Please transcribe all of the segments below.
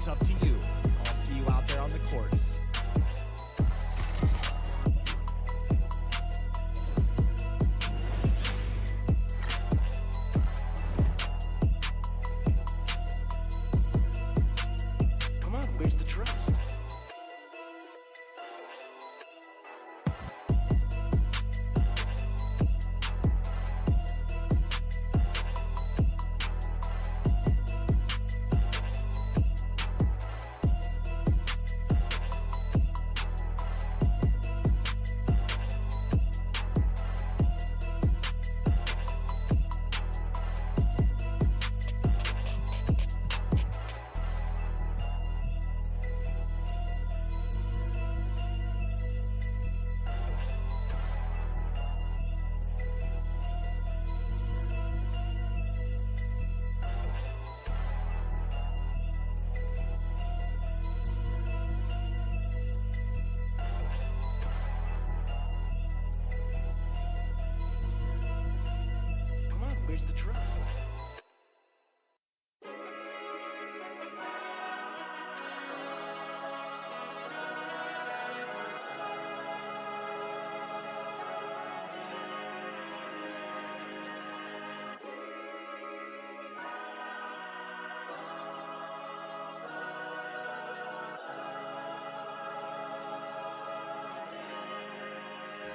It's up to you. I'll see you out there on the courts. Come on, where's the trust? Where's the trust?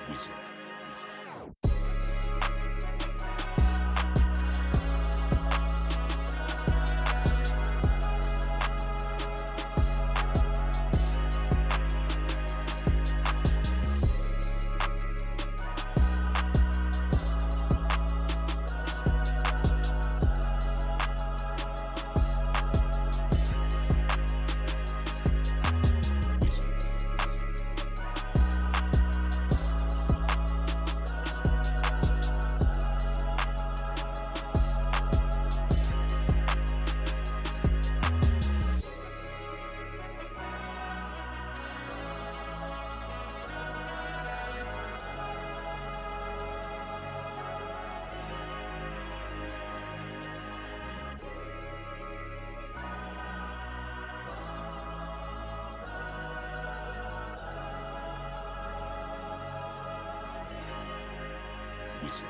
Music. Music.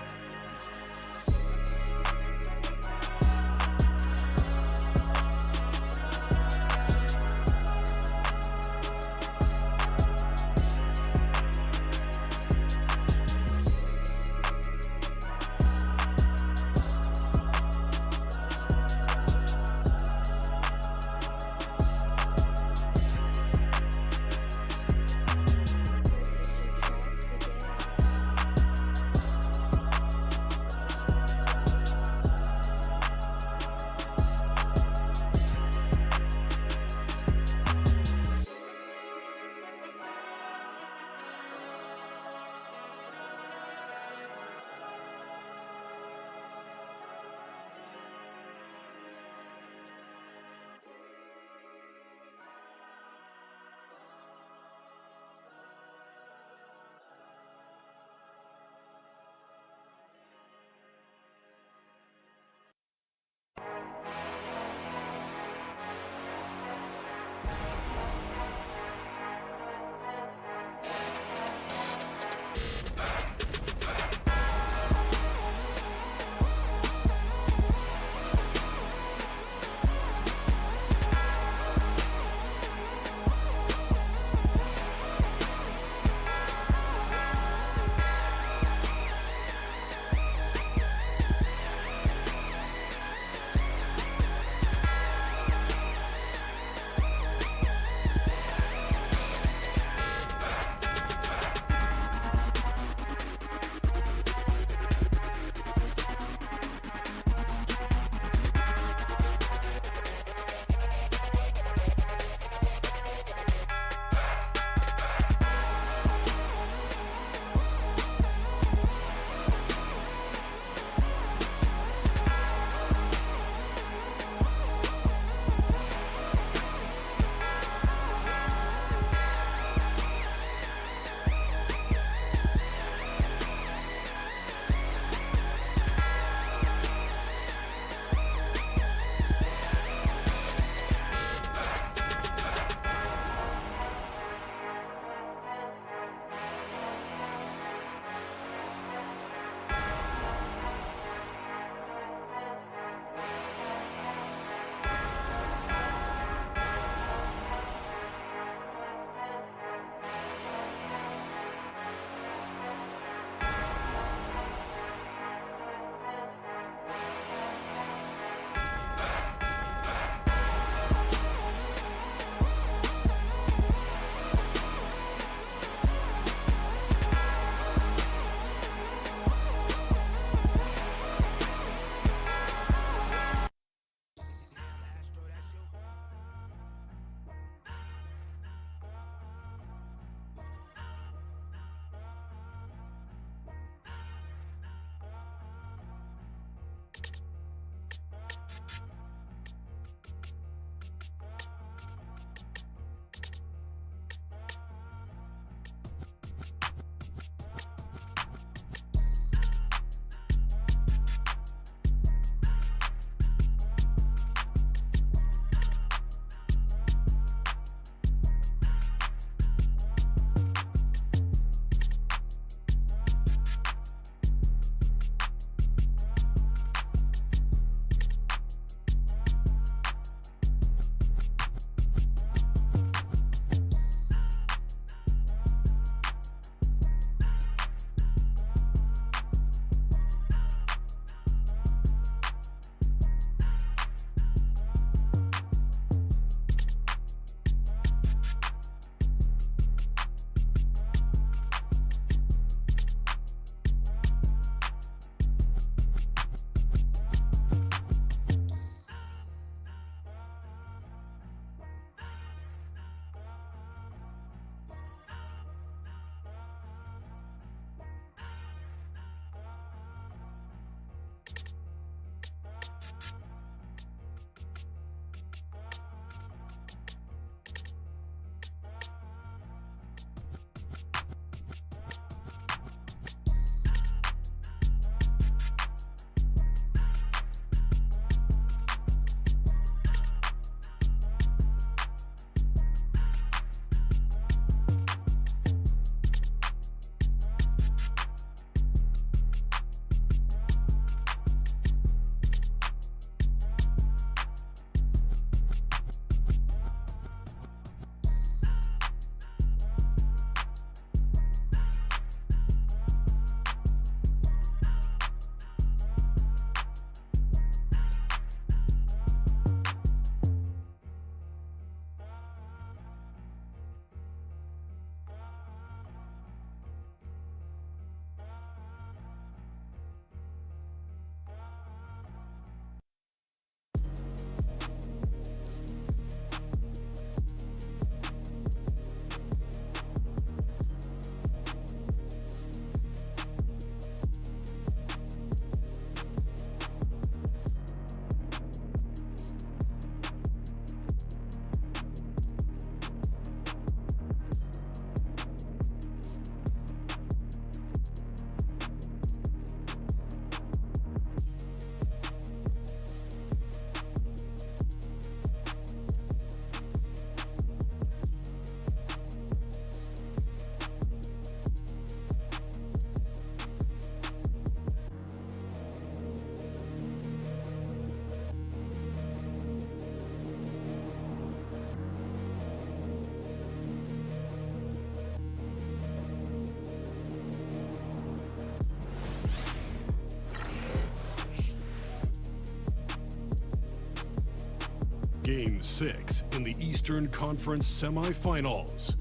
Game 6 in the Eastern Conference semifinals.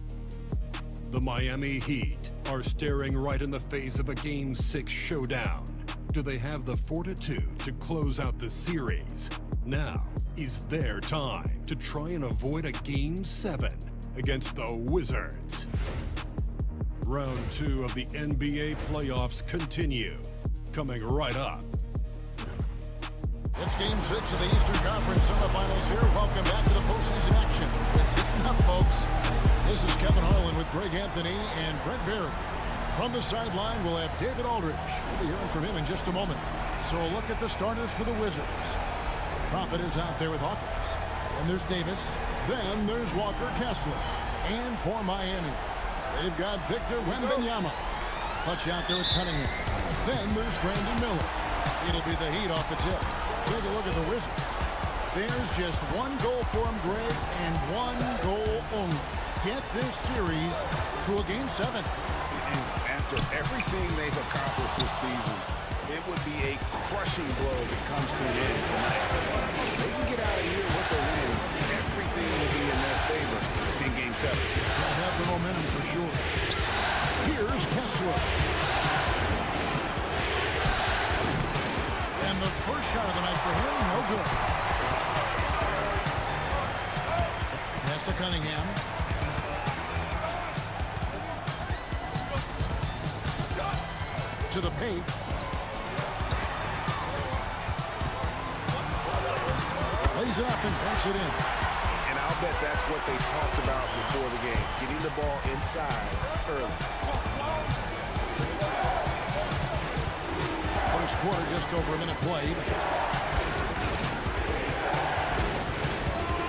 The Miami Heat are staring right in the face of a Game 6 showdown. Do they have the fortitude to close out the series? Now is their time to try and avoid a Game 7 against the Wizards. Round 2 of the NBA playoffs continue. Coming right up. It's Game 6 of the Eastern Conference semifinals here. Welcome back to the postseason action. It's heating up, folks. This is Kevin Harlan with Greg Anthony and Brent Barry. From the sideline, we'll have David Aldridge. We'll be hearing from him in just a moment. So a look at the starters for the Wizards. Prophet is out there with Hawkins. Then there's Davis. Then there's Walker Kessler. And for Miami, they've got Victor Wembanyama. Clutch out there with Cunningham. Then there's Brandon Miller. It'll be the Heat off the tip. Take a look at the Wizards. There's just one goal for them, Greg, and one goal only. Get this series to a Game 7. And after everything they've accomplished this season, it would be a crushing blow if it comes to an end tonight. They can get out of here with a win. Everything will be in their favor in Game 7. They'll have the momentum for sure. Here's Kessler. And the first shot of the night for him, no good. Pass to Cunningham. To the paint. Lays it up and banks it in. And I'll bet that's what they talked about before the game, getting the ball inside early. First quarter, just over a minute played.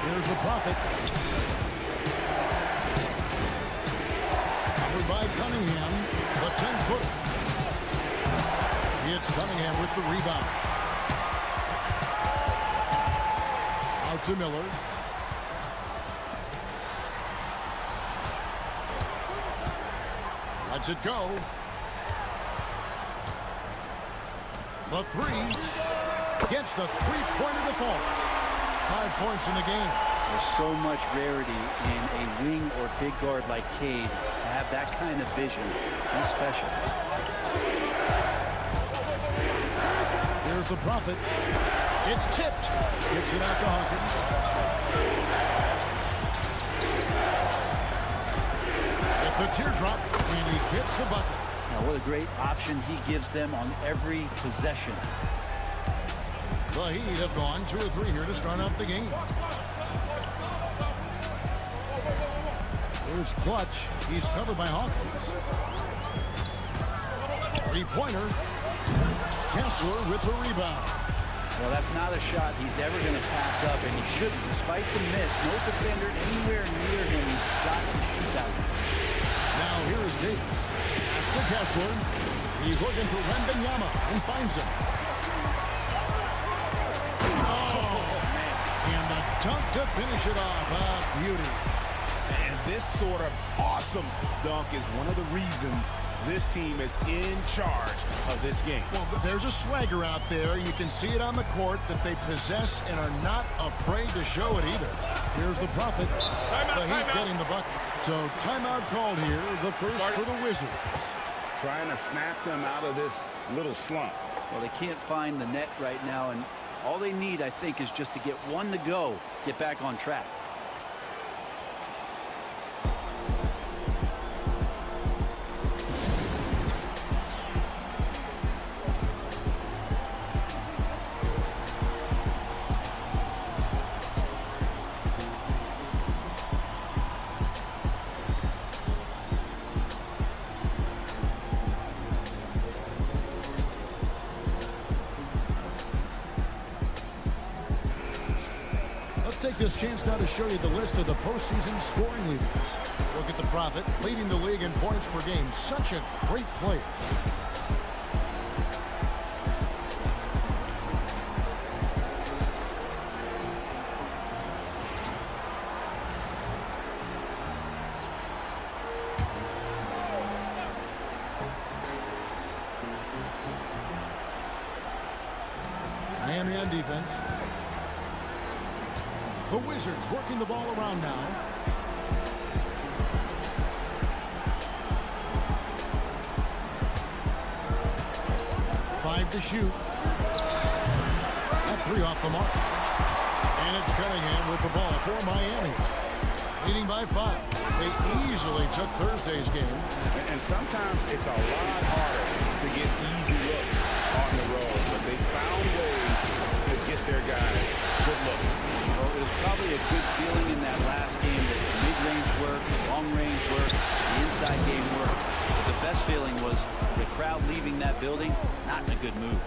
Here's the Prophet. Covered by Cunningham, the 10-footer. It's Cunningham with the rebound. Out to Miller. Lets it go. The three gets the three-pointer to fall. 5 points in the game. There's so much rarity in a wing or big guard like Cade to have that kind of vision. He's special. Here's the Prophet. It's tipped. Gets it out to Hawkins. At the teardrop, and he hits the bucket. Now, what a great option he gives them on every possession. The Heat have gone 2 of 3 here to start out the game. Here's Clutch. He's covered by Hawkins. Three-pointer. Kessler with the rebound. Well, that's not a shot he's ever going to pass up, and he shouldn't. Despite the miss, no defender anywhere near him. He's got to shoot that one. Now here is Davis. To Kessler. He's looking for Wembanyama and finds him. And the dunk to finish it off. Beauty. And this sort of awesome dunk is one of the reasons this team is in charge of this game. Well, there's a swagger out there. You can see it on the court that they possess and are not afraid to show it either. Here's the Prophet. The Heat getting the bucket. So timeout called here. The first for the Wizards. Trying to snap them out of this little slump. Well, they can't find the net right now, and all they need, I think, is just to get one to go, get back on track. Take this chance now to show you the list of the postseason scoring leaders. Look at the Prophet leading the league in points per game. Such a great player. Miami on defense. The Wizards working the ball around now. Five to shoot. That three off the mark. And it's Cunningham with the ball for Miami. Leading by 5. They easily took Thursday's game. And sometimes it's a lot harder to get easy looks on the road, but they found ways to get their guys good looks. Well, it was probably a good feeling in that last game that the mid-range worked, the long-range worked, the inside game worked. But the best feeling was the crowd leaving that building, not in a good mood.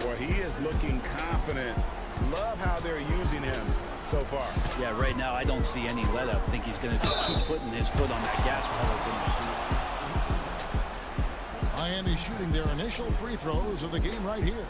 Well, he is looking confident. Love how they're using him so far. Yeah, right now I don't see any let up. I think he's going to just keep putting his foot on that gas pedal tonight. Miami shooting their initial free throws of the game right here.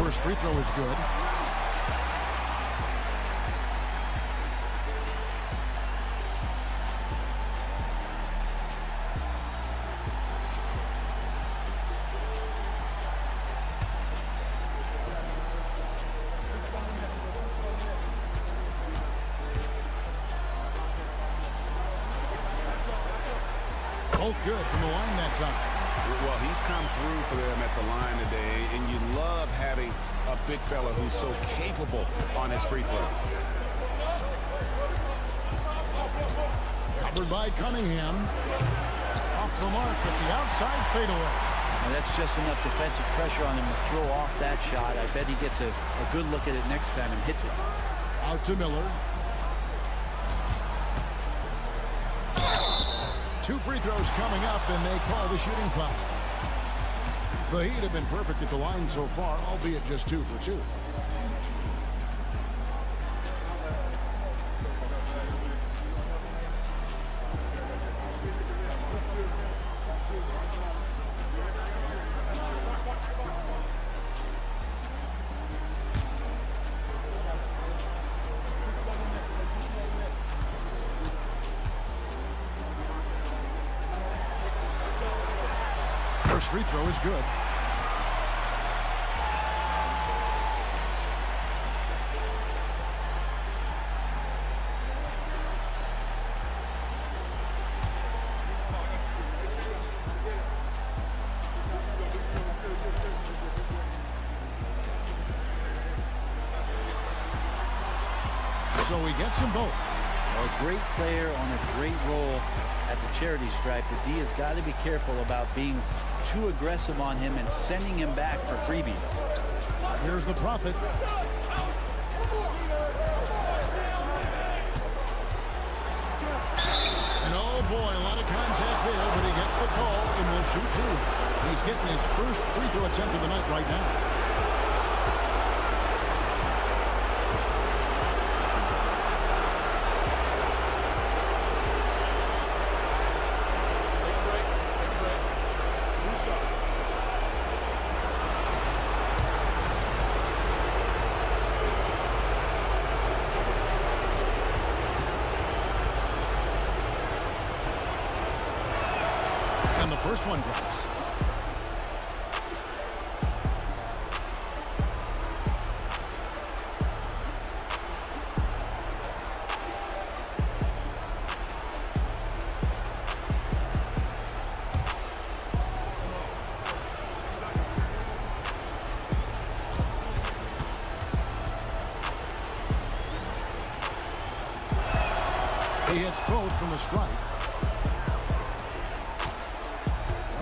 First free throw is good. Both good from the line that time. Well, he's come through for them at the line today, and you love having a big fella who's so capable on his free throw. Covered by Cunningham. Off the mark at the outside fadeaway. Now that's just enough defensive pressure on him to throw off that shot. I bet he gets a good look at it next time and hits it. Out to Miller. 2 free throws coming up, and they call the shooting foul. The Heat have been perfect at the line so far, albeit just 2 for 2. First free throw is good. he gets them both. A great player on a great role at the charity stripe. The D has got to be careful about being too aggressive on him and sending him back for freebies. Here's the Prophet. And oh boy, a lot of contact there, but he gets the call and will shoot two. He's getting his first free throw attempt of the night right now. And the first one drops. He hits both from the stripe.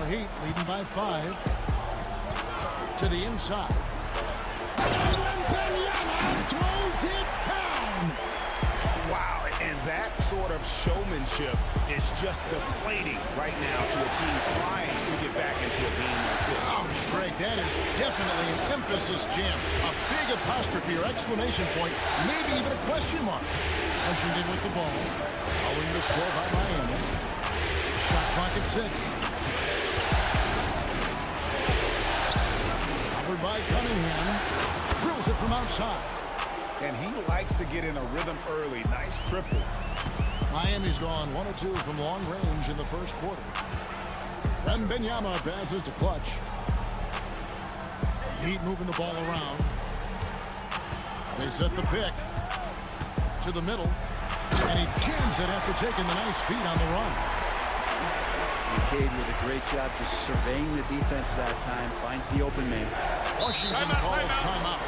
Heat leading by 5 to the inside. Throws it down. Wow, and that sort of showmanship is just deflating right now to a team trying to get back into a game like this. Oh, Greg, that is definitely an emphasis jam. A big apostrophe or exclamation point, maybe even a question mark. Washington with the ball. Following the score by Miami. Shot clock at 6. By Cunningham, drills it from outside. And he likes to get in a rhythm early. Nice triple. Miami's gone 1 of 2 from long range in the first quarter. Wembanyama passes to Clutch. Heat moving the ball around. They set the pick to the middle, and he jams it after taking the nice feed on the run. Cade with a great job just surveying the defense that time, finds the open man. Washington calls timeout.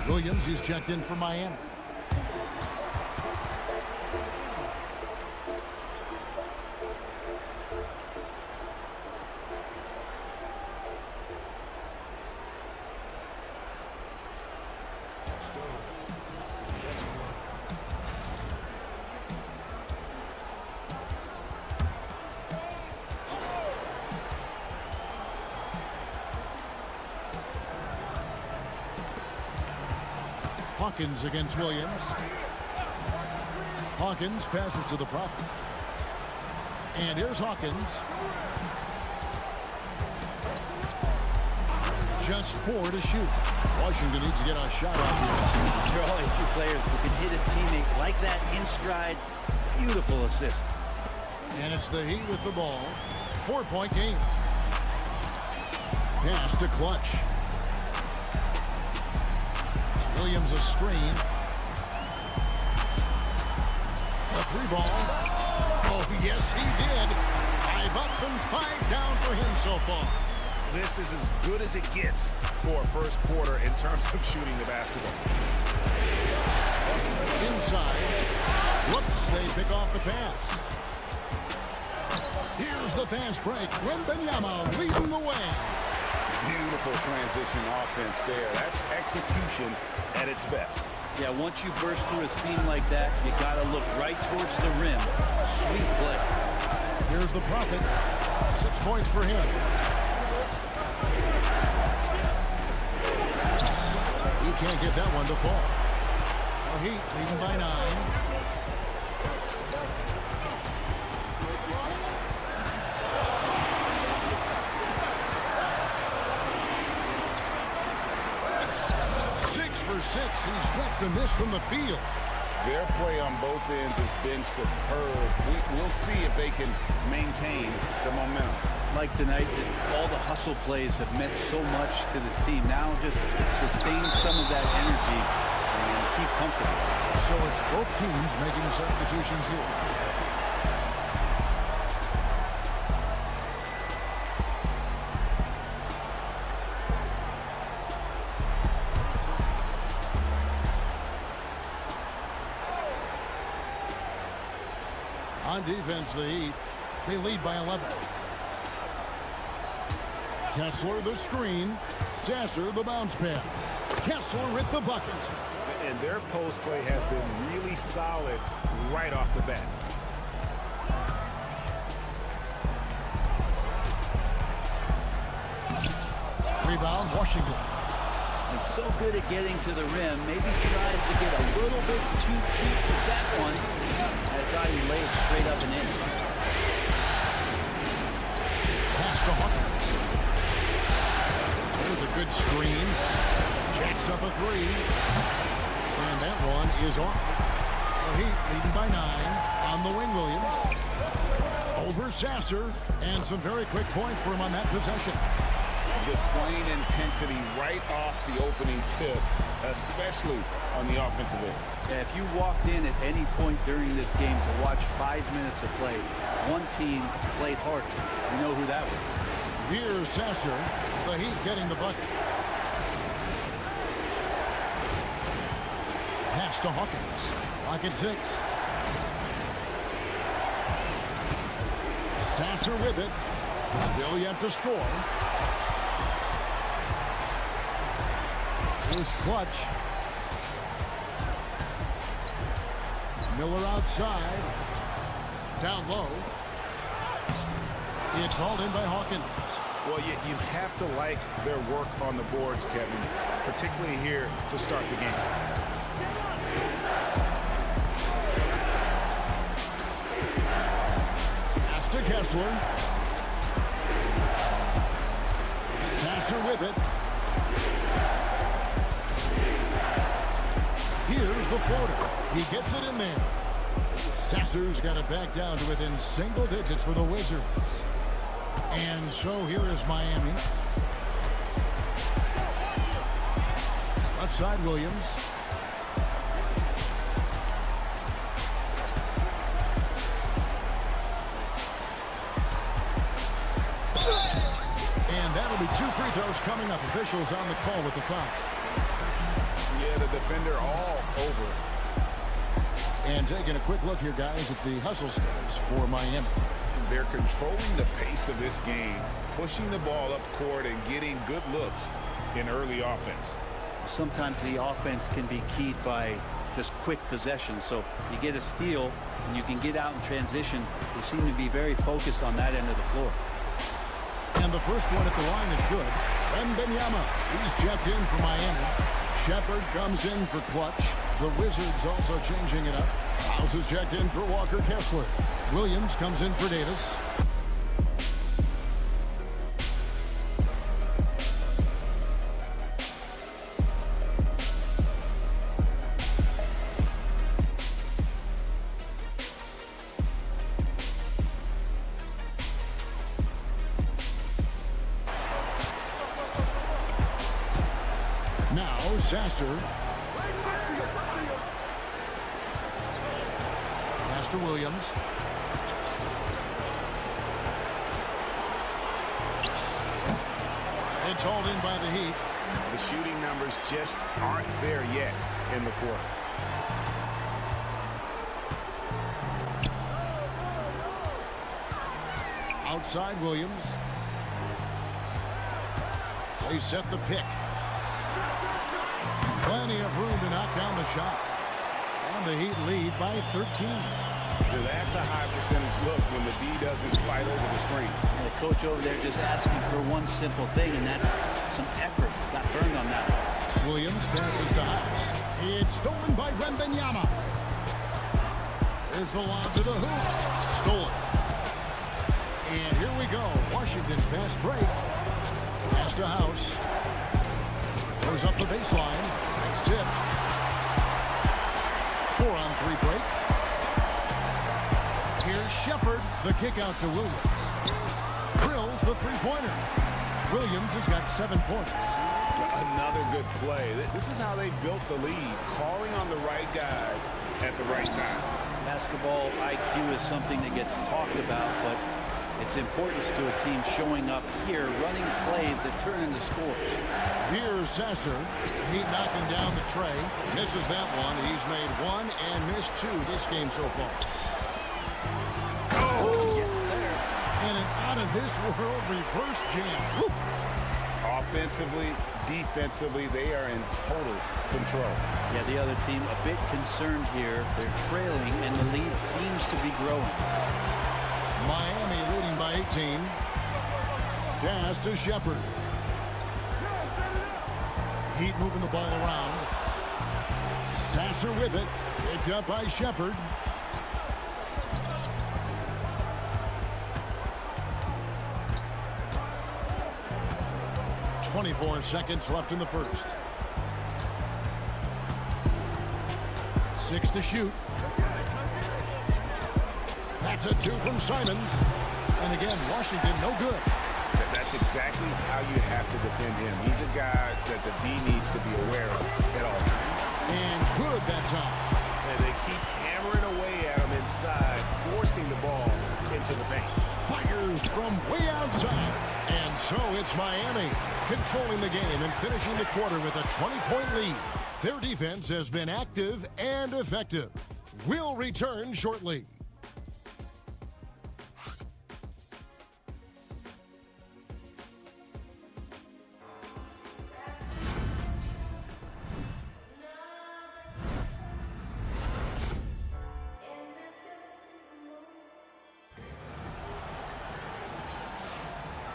Williams, he's checked in for Miami. Hawkins against Williams. Hawkins passes to the Prophet. And here's Hawkins. Just 4 to shoot. Washington needs to get a shot off here. There are only a few players who can hit a teammate like that in stride. Beautiful assist. And it's the Heat with the ball. 4-point game. Pass to Clutch. Williams a screen. A 3 ball. Oh, yes, he did. 5 up and 5 down for him so far. This is as good as it gets for a first quarter in terms of shooting the basketball. Inside. Whoops, they pick off the pass. Here's the fast break. Wembanyama leading the way. Beautiful transition offense there. That's execution at its best. Yeah, once you burst through a seam like that, you got to look right towards the rim. Sweet play. Here's the Prophet. 6 points for him. He can't get that one to fall. The Heat leading by 9. For 6, he's yet to miss from the field. Their play on both ends has been superb. We'll see if they can maintain the momentum. Like tonight, all the hustle plays have meant so much to this team. Now just sustain some of that energy and keep comfortable. So it's both teams making substitutions here. On defense, the Heat, they lead by 11. Kessler the screen. Sasser the bounce pass. Kessler with the bucket. And their post play has been really solid right off the bat. Rebound, Washington. He's so good at getting to the rim. Maybe tries to get a little bit too deep with that one. I thought he laid straight up and in. Pass to Hawkins. There's a good screen. Jacks up a 3. And that one is off. The Heat leading by 9 on the wing, Williams. Over Sasser. And some very quick points for him on that possession. Displaying intensity right off the opening tip, especially on the offensive end. Yeah, if you walked in at any point during this game to watch 5 minutes of play, one team played harder. You know who that was. Here's Sasser. The Heat getting the bucket. Pass to Hawkins. Lock at 6. Sasser with it. Still yet to score. Here's Clutch. Miller outside. Down low. It's hauled in by Hawkins. Well, you have to like their work on the boards, Kevin, particularly here to start the game. Pass to Kessler. Sasser with it. Here's the floater. He gets it in there. Sasser's got it back down to within single digits for the Wizards. And so here is Miami. Left side, Williams. And that'll be 2 free throws coming up. Officials on the call with the foul. Yeah, the defender all over. And taking a quick look here, guys, at the hustle stats for Miami. They're controlling the pace of this game, pushing the ball up court and getting good looks in early offense. Sometimes the offense can be keyed by just quick possessions. So you get a steal and you can get out in transition. They seem to be very focused on that end of the floor. And the first one at the line is good. Wembanyama, he's checked in for Miami. Shepard comes in for Clutch. The Wizards also changing it up. House is checked in for Walker Kessler. Williams comes in for Davis. Now Sasser. Pass to Williams. It's hauled in by the Heat. The shooting numbers just aren't there yet in the quarter. Outside Williams. They set the pick. Plenty of room to knock down the shot. And the Heat lead by 13. That's a high percentage look when the D doesn't fight over the screen. And the coach over there just asking for one simple thing, and that's some effort. Got burned on that one. Williams passes to House. It's stolen by Wembanyama. There's the lob to the hoop. Stolen. And here we go. Washington fast break. Pass to House. Goes up the baseline. It's tipped. 4-on-3 break. Here's Shepard. The kick out to Williams. Drills the three-pointer. Williams has got 7 points. Another good play. This is how they built the lead, calling on the right guys at the right time. Basketball IQ is something that gets talked about, but its importance to a team showing up here, running plays that turn into scores. Here's Sasser. Heat knocking down the tray. Misses that one. He's made 1 and missed 2 this game so far. Oh, yes, sir. And an out-of-this-world reverse jam. Woo. Offensively, defensively, they are in total control. Yeah, the other team a bit concerned here. They're trailing, and the lead seems to be growing. Miami leading by 18. Pass to Shepard. Heat moving the ball around. Sasser with it. Picked up by Shepard. .24 seconds left in the first. 6 to shoot. That's a 2 from Simons. And again, Washington no good. That's exactly how you have to defend him. He's a guy that the D needs to be aware of at all times. And good that time. And they keep hammering away at him inside, forcing the ball into the paint. Fires from way outside. And so it's Miami controlling the game and finishing the quarter with a 20-point lead. Their defense has been active and effective. We'll return shortly.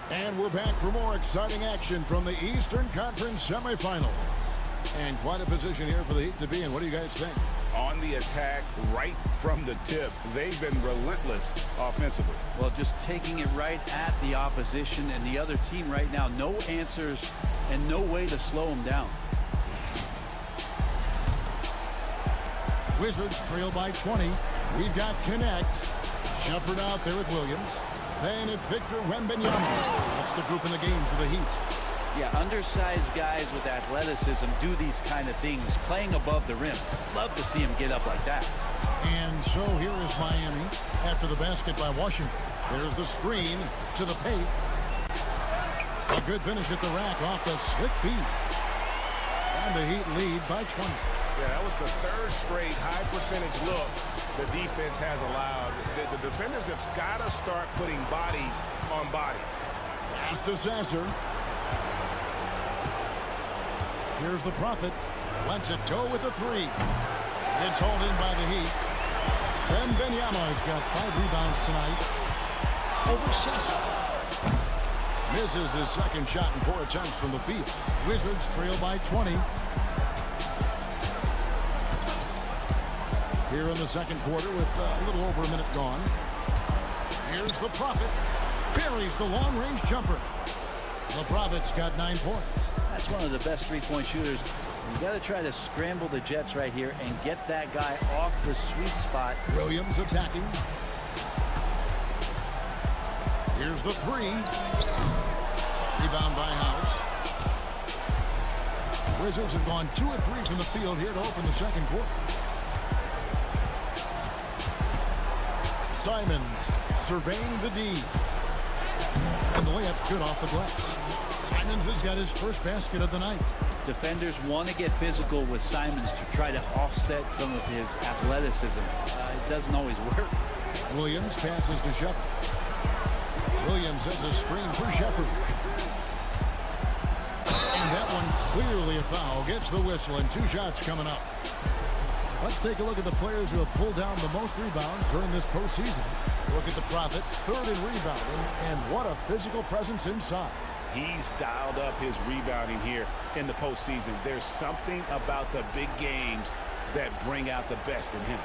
And we're back for more exciting action from the Eastern Conference semifinal. And quite a position here for the Heat to be in. What do you guys think? On the attack, right from the tip, they've been relentless offensively. Well, just taking it right at the opposition and the other team right now. No answers and no way to slow them down. Wizards trail by 20. We've got Connect. Shepard out there with Williams. Then it's Victor Wembanyama. That's the group in the game for the Heat. Yeah, undersized guys with athleticism do these kind of things, playing above the rim. Love to see him get up like that. And so here is Miami after the basket by Washington. There's the screen to the paint. A good finish at the rack off the slick feed. And the Heat lead by 20. Yeah, that was the third straight high percentage look the defense has allowed. The defenders have got to start putting bodies on bodies. Pass to Sasser. Here's the Prophet. Lets it go with a 3. It's hauled in by the Heat. Wembanyama's got 5 rebounds tonight. Over Sasser. Misses his second shot in 4 attempts from the field. Wizards trail by 20. Here in the second quarter with a little over a minute gone. Here's the Prophet. Buries the long-range jumper. The Prophet's got 9 points. That's one of the best three-point shooters. You got to try to scramble the Jets right here and get that guy off the sweet spot. Williams attacking. Here's the 3. Rebound by House. Wizards have gone 2 of 3 from the field here to open the second quarter. Simons surveying the D. And the layup's good off the glass. Simons has got his first basket of the night. Defenders want to get physical with Simons to try to offset some of his athleticism. It doesn't always work. Williams passes to Shepard. Williams has a screen for Shepard. And that one clearly a foul. Gets the whistle and 2 shots coming up. Let's take a look at the players who have pulled down the most rebounds during this postseason. Look at the Prophet, 3rd in rebounding, and what a physical presence inside. He's dialed up his rebounding here in the postseason. There's something about the big games that bring out the best in him.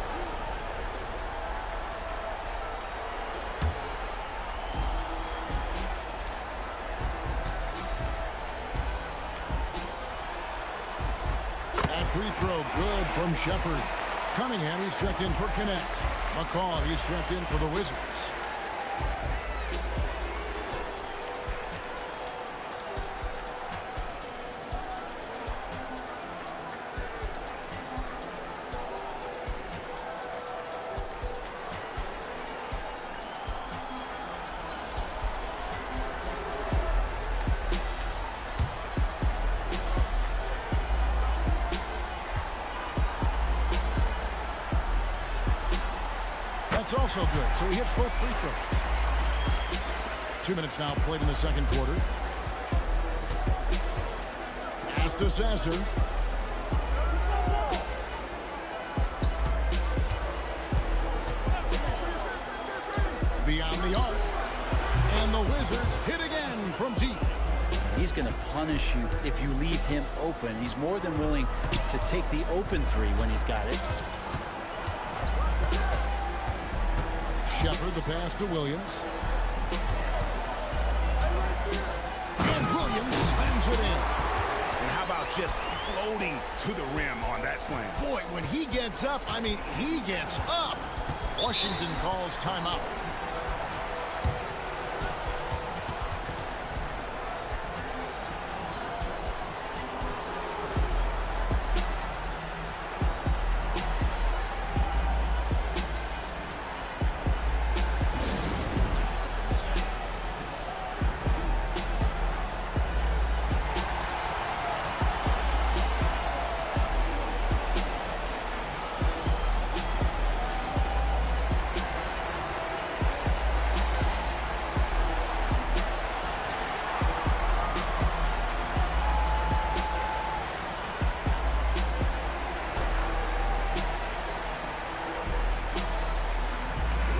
That free throw good from Shepard. Cunningham, he's checked in for Connect. McCall, he's checked in for the Wizards. That's also good, so he hits both free throws. 2 minutes now played in the second quarter. Pass to Sasser. Beyond the arc. And the Wizards hit again from deep. He's going to punish you if you leave him open. He's more than willing to take the open three when he's got it. Shepard, the pass to Williams. And Williams slams it in. And how about just floating to the rim on that slam? Boy, when he gets up, I mean, he gets up. Washington calls timeout.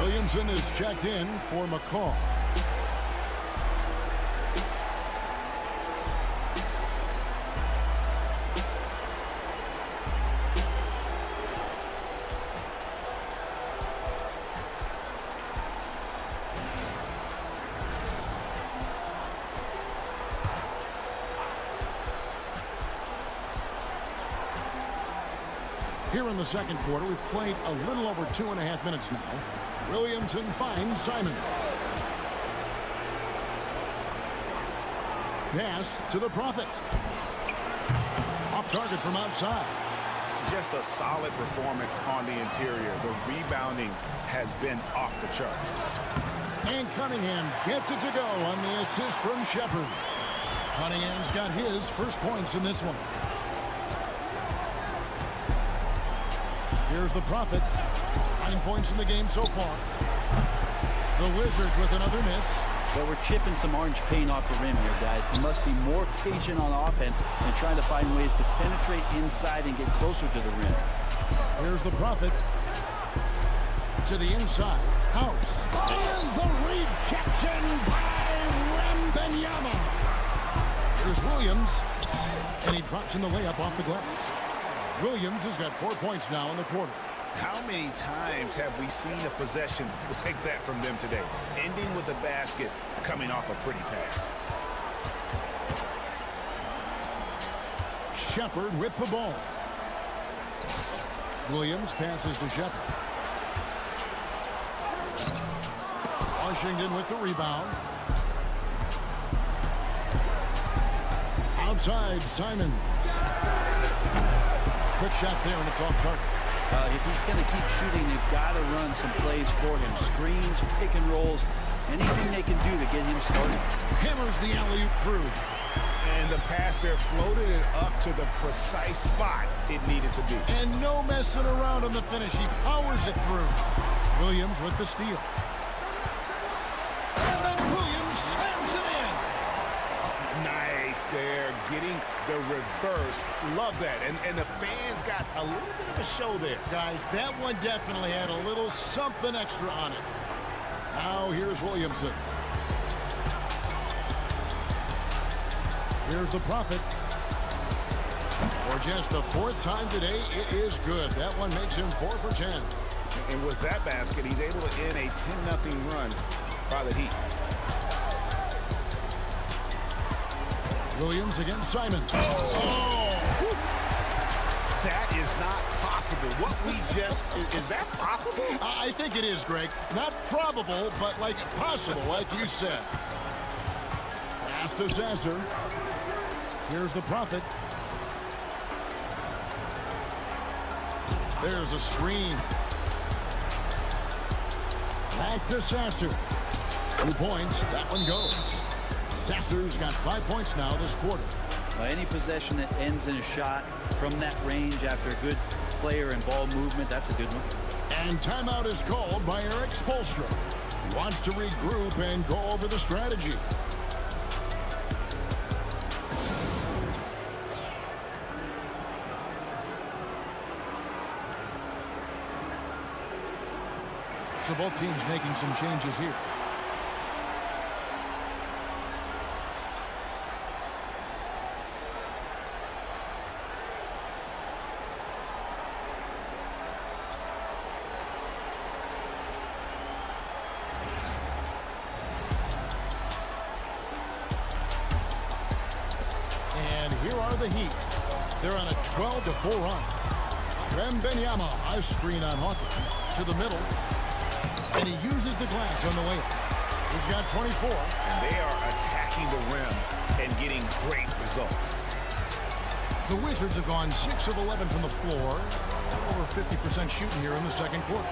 Williamson is checked in for McCall. Here in the second quarter, we've played a little over 2.5 minutes now. Williamson finds Simon. Pass to the Prophet. Off target from outside. Just a solid performance on the interior. The rebounding has been off the charts. And Cunningham gets it to go on the assist from Shepard. Cunningham's got his first points in this one. Here's the Prophet. 9 points in the game so far. The Wizards with another miss. But we're chipping some orange paint off the rim here, guys. He must be more patient on offense and trying to find ways to penetrate inside and get closer to the rim. Here's the Prophet. To the inside. House. And the rejection by Wembanyama. Here's Williams. And he drops in the layup off the glass. Williams has got 4 points now in the quarter. How many times have we seen a possession like that from them today? Ending with a basket, coming off a pretty pass. Shepard with the ball. Williams passes to Shepard. Washington with the rebound. Outside, Simon. Quick shot there, and it's off target. If he's going to keep shooting, they've got to run some plays for him. Screens, pick and rolls, anything they can do to get him started. Hammers the alley-oop through. And the pass there floated it up to the precise spot it needed to be. And no messing around on the finish. He powers it through. Williams with the steal. And then Williams slams it in. Nice there, getting the reverse. Love that. And the fans got a little bit of a show there. Guys, that one definitely had a little something extra on it. Now here's Williamson. Here's the Prophet. For just the 4th time today, it is good. That one makes him 4 for 10. And with that basket, he's able to end a 10-0 run by the Heat. Williams against Simon. That is not possible. What we just, is that possible? I think it is, Greg. Not probable, but like possible, like you said. Pass to Sasser. Here's the Prophet. There's a screen. Back to Sasser. 2 points. That one goes. Sasser's got 5 points now this quarter. Any possession that ends in a shot from that range after a good player and ball movement, that's a good one. And timeout is called by Eric Spoelstra. He wants to regroup and go over the strategy. So both teams making some changes here. And here are the Heat. They're on a 12-4 run. Wembanyama, a screen on Hawkins to the middle. And he uses the glass on the layup. He's got 24. And they are attacking the rim and getting great results. The Wizards have gone 6 of 11 from the floor. Over 50% shooting here in the second quarter.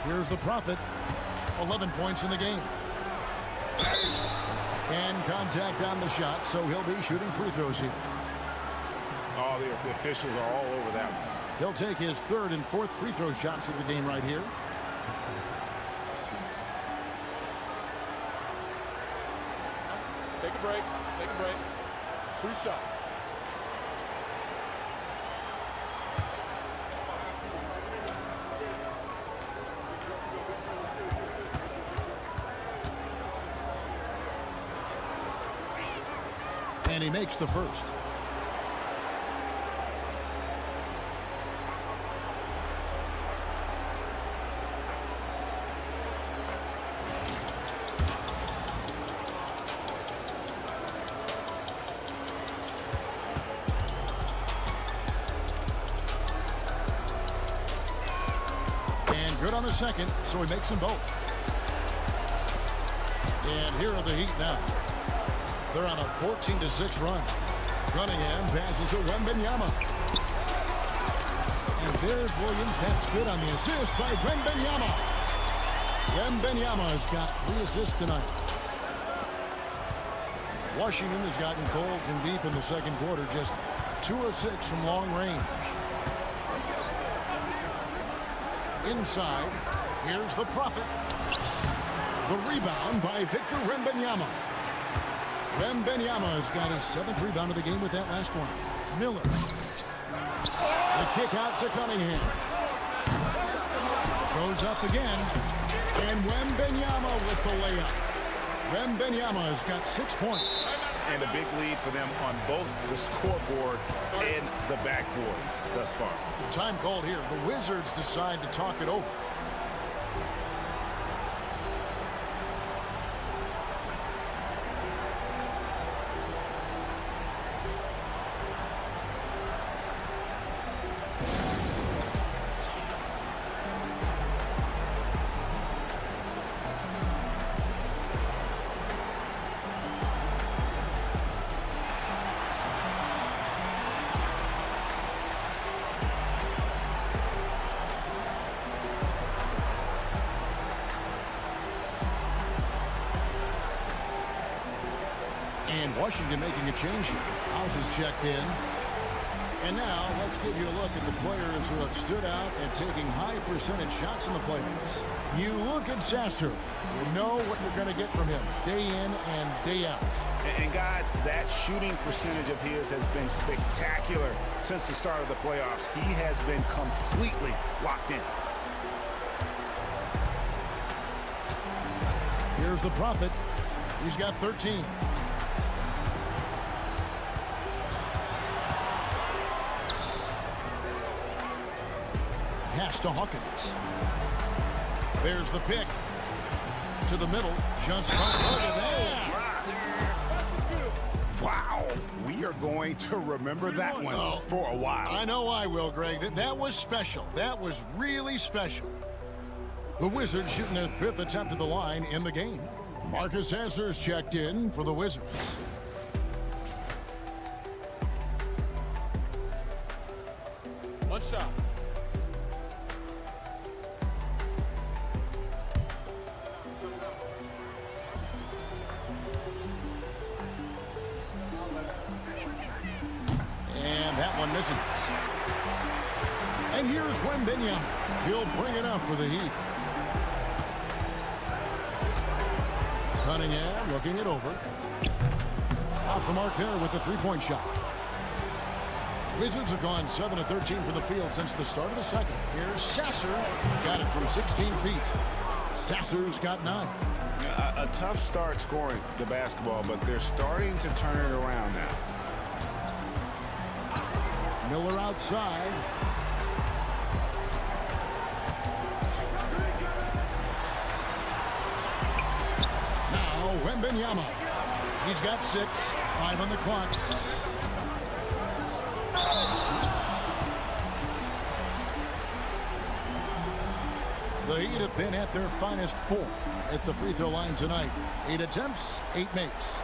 Here's the Prophet. 11 points in the game. And contact on the shot, so he'll be shooting free throws here. Oh, the officials are all over that one. He'll take his 3rd and 4th free throw shots of the game right here. Take a break. Take a break. 2 shots. And he makes the first. Good on the second, so he makes them both. And here are the Heat now. They're on a 14-6 run. Cunningham passes to Wembanyama. And there's Williams. That's good on the assist by Wembanyama. Wembanyama has got 3 assists tonight. Washington has gotten cold from deep in the second quarter. Just 2 of 6 from long range. Inside, here's the Prophet. The rebound by Victor Wembanyama. Wembanyama's got his 7th rebound of the game with that last one. Miller. The kick out to Cunningham. Goes up again. And Wembanyama with the layup. Wembanyama has got 6 points. And a big lead for them on both the scoreboard and the backboard thus far. Time called here. The Wizards decide to talk it over. And Washington making a change here. House is checked in. And now let's give you a look at the players who have stood out and taking high percentage shots in the playoffs. You look at Sasser. You know what you're going to get from him day in and day out. And guys, that shooting percentage of his has been spectacular since the start of the playoffs. He has been completely locked in. Here's the Prophet. He's got 13. Pass to Hawkins. There's the pick. To the middle. Just look at that. Wow. We are going to remember that one for a while. I know I will, Greg. That was special. That was really special. The Wizards shooting their 5th attempt at the line in the game. Marcus Hasser's checked in for the Wizards. One shot. And that one misses. And here's Wembanyama. He'll bring it up for the Heat. Cunningham looking it over. Off the mark there with the three-point shot. Wizards have gone 7 of 13 for the field since the start of the second. Here's Sasser. Got it from 16 feet. Sasser's got 9. A tough start scoring the basketball, but they're starting to turn it around now. Miller outside. Now Wembanyama. He's got 6. 5 on the clock. The Heat have been at their finest 4 at the free throw line tonight. 8 attempts, 8 makes.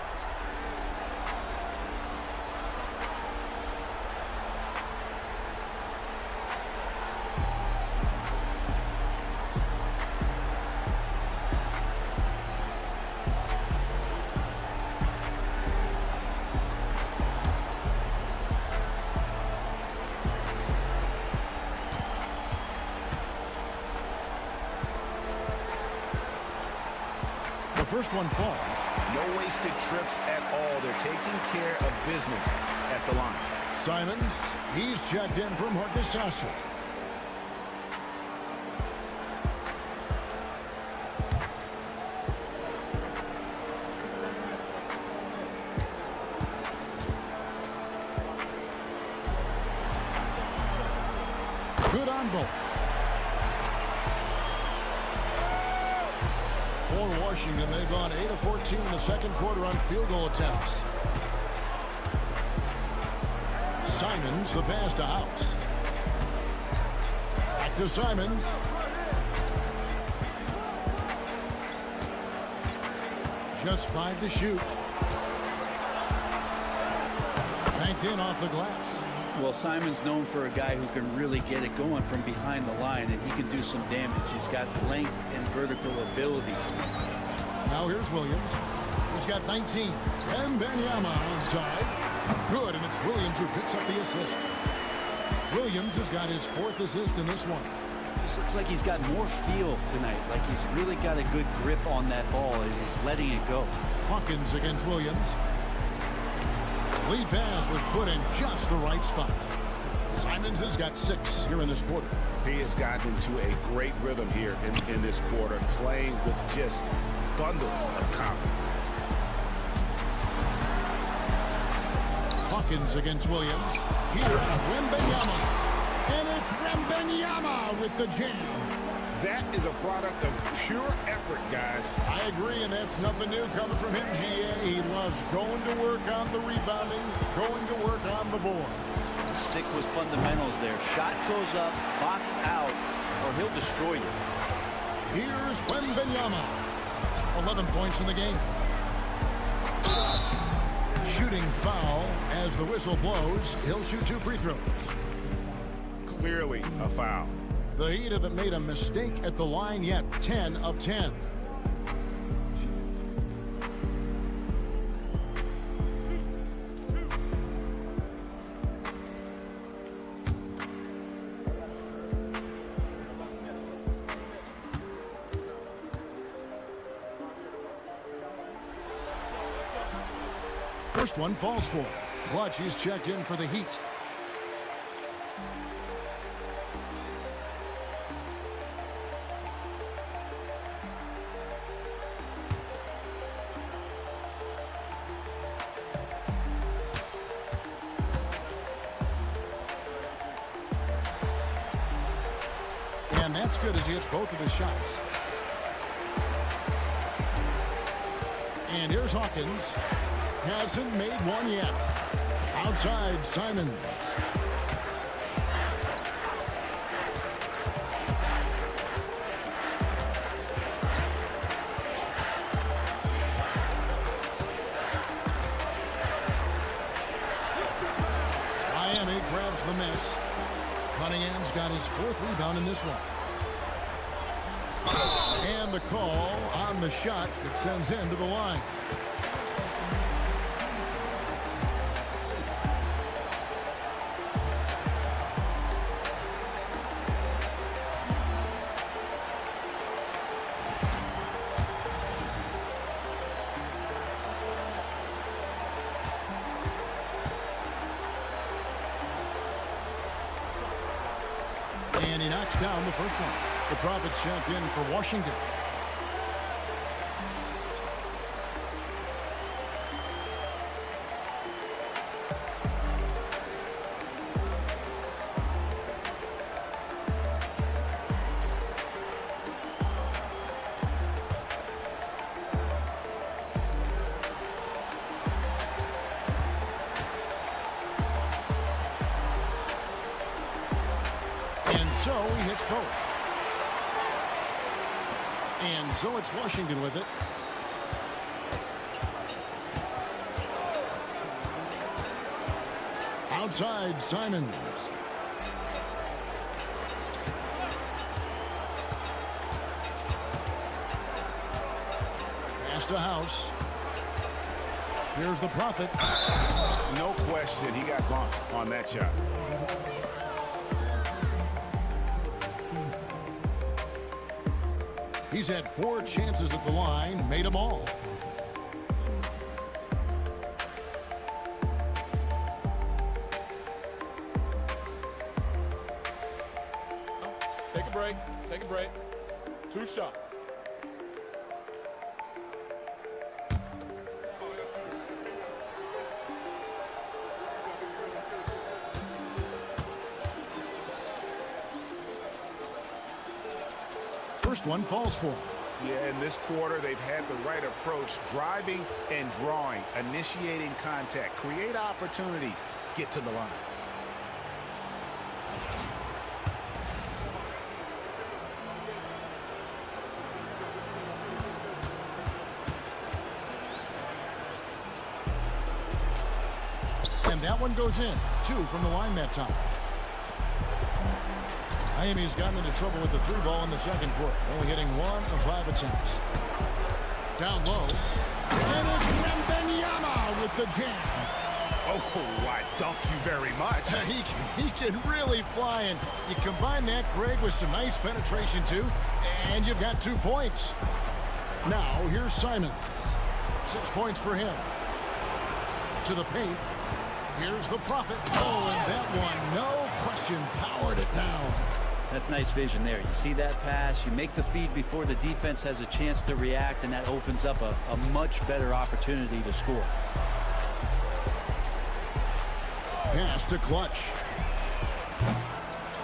First one falls. No wasted trips at all. They're taking care of business at the line. Simons, he's checked in for Marcus Sasser. Good on both. For Washington, they've gone 8 of 14 in the second quarter on field goal attempts. Simons, the pass to House. Back to Simons. Just 5 to shoot. Banked in off the glass. Well, Simon's known for a guy who can really get it going from behind the line, and he can do some damage. He's got length and vertical ability. Now here's Williams. He's got 19. And Wembanyama outside. Good, and it's Williams who picks up the assist. Williams has got his 4th assist in this one. This looks like he's got more feel tonight, like he's really got a good grip on that ball as he's letting it go. Hawkins against Williams. Lead pass was put in just the right spot. Simons has got 6 here in this quarter. He has gotten into a great rhythm here in this quarter, playing with just bundles of confidence. Hawkins against Williams. Here's Wembanyama. And it's Wembanyama with the jam. That is a product of pure effort, guys. I agree, and that's nothing new coming from him, GA. He loves going to work on the rebounding, going to work on the board. Stick with fundamentals there. Shot goes up, box out, or he'll destroy you. Here's Wembanyama. 11 points in the game. Shooting foul as the whistle blows. He'll shoot 2 free throws. Clearly a foul. The Heat haven't made a mistake at the line yet. 10 of 10. First one falls for. Clutch is checked in for the Heat. And that's good as he hits both of his shots. And here's Hawkins. Hasn't made one yet. Outside, Simons. Miami grabs the miss. Cunningham's got his 4th rebound in this one. And the call on the shot that sends him to the line. And he knocks down the first one. The Profits checked in for Washington. And so he hits both. And so it's Washington with it. Outside, Simons. Pass to House. Here's the Prophet. No question, he got bumped on that shot. He's had 4 chances at the line, made them all. Take a break. Take a break. 2 shots. First one falls for him. Yeah, in this quarter, they've had the right approach, driving and drawing, initiating contact, create opportunities, get to the line. And that one goes in. 2 from the line that time. Miami's gotten into trouble with the 3 ball in the second quarter, only hitting 1 of 5 attempts. Down low. And it's Wembanyama with the jam. Oh, I dunk you very much. He can really fly, and you combine that, Greg, with some nice penetration, too, and you've got 2 points. Now, here's Simons. 6 points for him. To the paint. Here's the Prophet. Oh, and that one, no question, powered it down. That's nice vision there. You see that pass, you make the feed before the defense has a chance to react, and that opens up a much better opportunity to score. Pass to Clutch.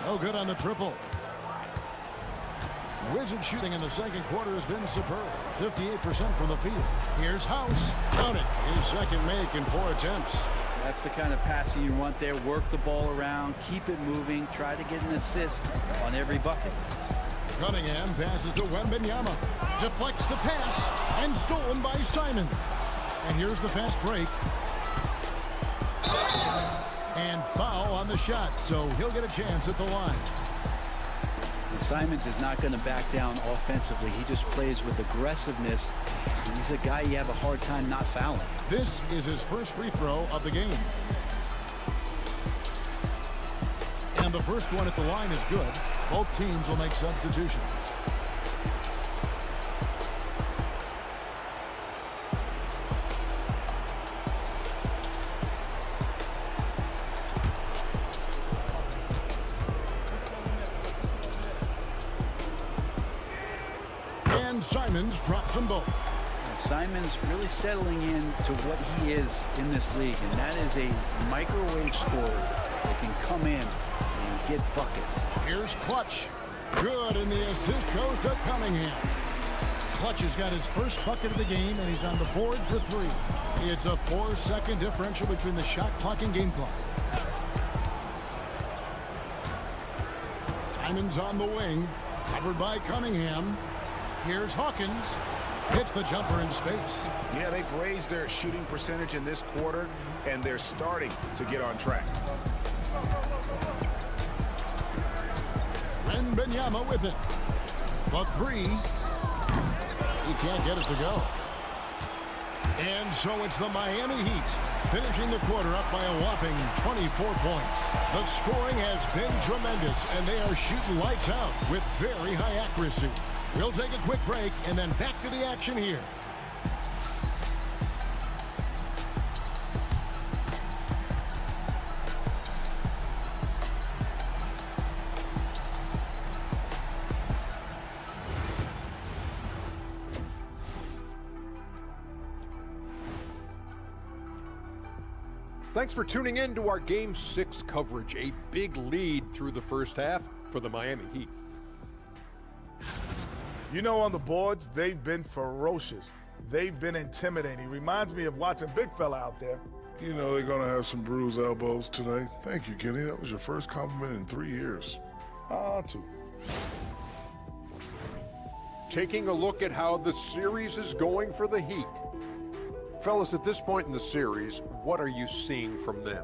No good on the triple. Wizard shooting in the second quarter has been superb. 58% from the field. Here's House. Count it. His second make in 4 attempts. That's the kind of passing you want there. Work the ball around, keep it moving, try to get an assist on every bucket. Cunningham passes to Wembanyama. Deflects the pass and stolen by Simons. And here's the fast break. And foul on the shot, so he'll get a chance at the line. Simons is not going to back down offensively. He just plays with aggressiveness. He's a guy you have a hard time not fouling. This is his first free throw of the game. And the first one at the line is good. Both teams will make substitutions. And Simons drops them both. Simons really settling in to what he is in this league, and that is a microwave scorer that can come in and get buckets. Here's Clutch. Good, and the assist goes to Cunningham. Clutch has got his first bucket of the game, and he's on the board for 3. It's a 4-second differential between the shot clock and game clock. Simon's on the wing, covered by Cunningham. Here's Hawkins. Hits the jumper in space. Yeah, they've raised their shooting percentage in this quarter, and they're starting to get on track. Benyama with it. The 3. He can't get it to go. And so it's the Miami Heat finishing the quarter up by a whopping 24 points. The scoring has been tremendous, and they are shooting lights out with very high accuracy. We'll take a quick break and then back to the action here. Thanks for tuning in to our Game 6 coverage. A big lead through the first half for the Miami Heat. You know, on the boards, they've been ferocious. They've been intimidating. Reminds me of watching big fella out there. You know they're going to have some bruised elbows today. Thank you, Kenny. That was your first compliment in 3 years. Two. Taking a look at how the series is going for the Heat. Fellas, at this point in the series, what are you seeing from them?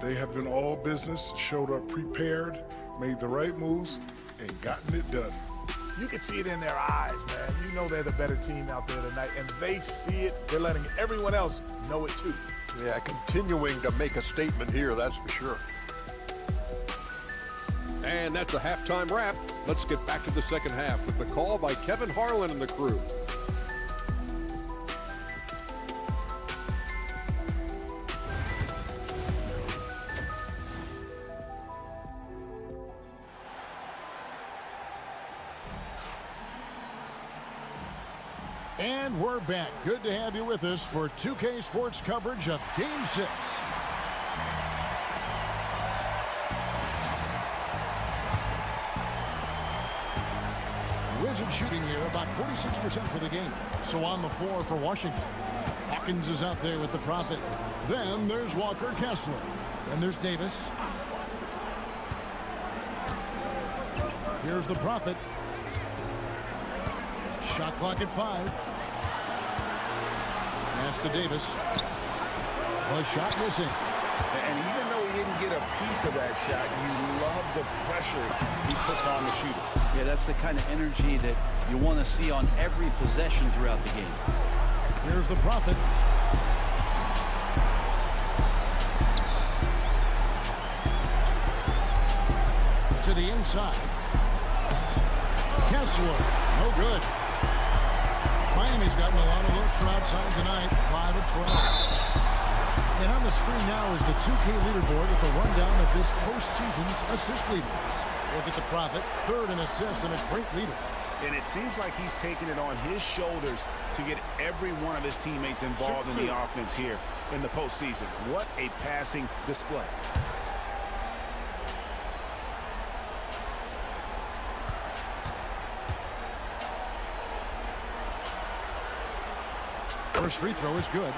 They have been all business, showed up prepared, made the right moves, and gotten it done. You can see it in their eyes, man. You know they're the better team out there tonight, and they see it. They're letting everyone else know it too. Yeah, continuing to make a statement here, that's for sure. And that's a halftime wrap. Let's get back to the second half with the call by Kevin Harlan and the crew. And we're back. Good to have you with us for 2K Sports coverage of Game 6. Wizards shooting here about 46% for the game. So on the floor for Washington. Hawkins is out there with the Prophet. Then there's Walker Kessler. Then there's Davis. Here's the Prophet. Shot clock at 5. Pass to Davis. The shot missing. And even though he didn't get a piece of that shot, you love the pressure he puts on the shooter. Yeah, that's the kind of energy that you want to see on every possession throughout the game. Here's the Prophet. To the inside. Kessler, no good. Miami's gotten a lot of looks from outside tonight, 5 of 12. And on the screen now is the 2K leaderboard with the rundown of this postseason's assist leaders. Look at the Prophet, 3rd in assists and a great leader. And it seems like he's taking it on his shoulders to get every one of his teammates involved in the offense here in the postseason. What a passing display. First free throw is good.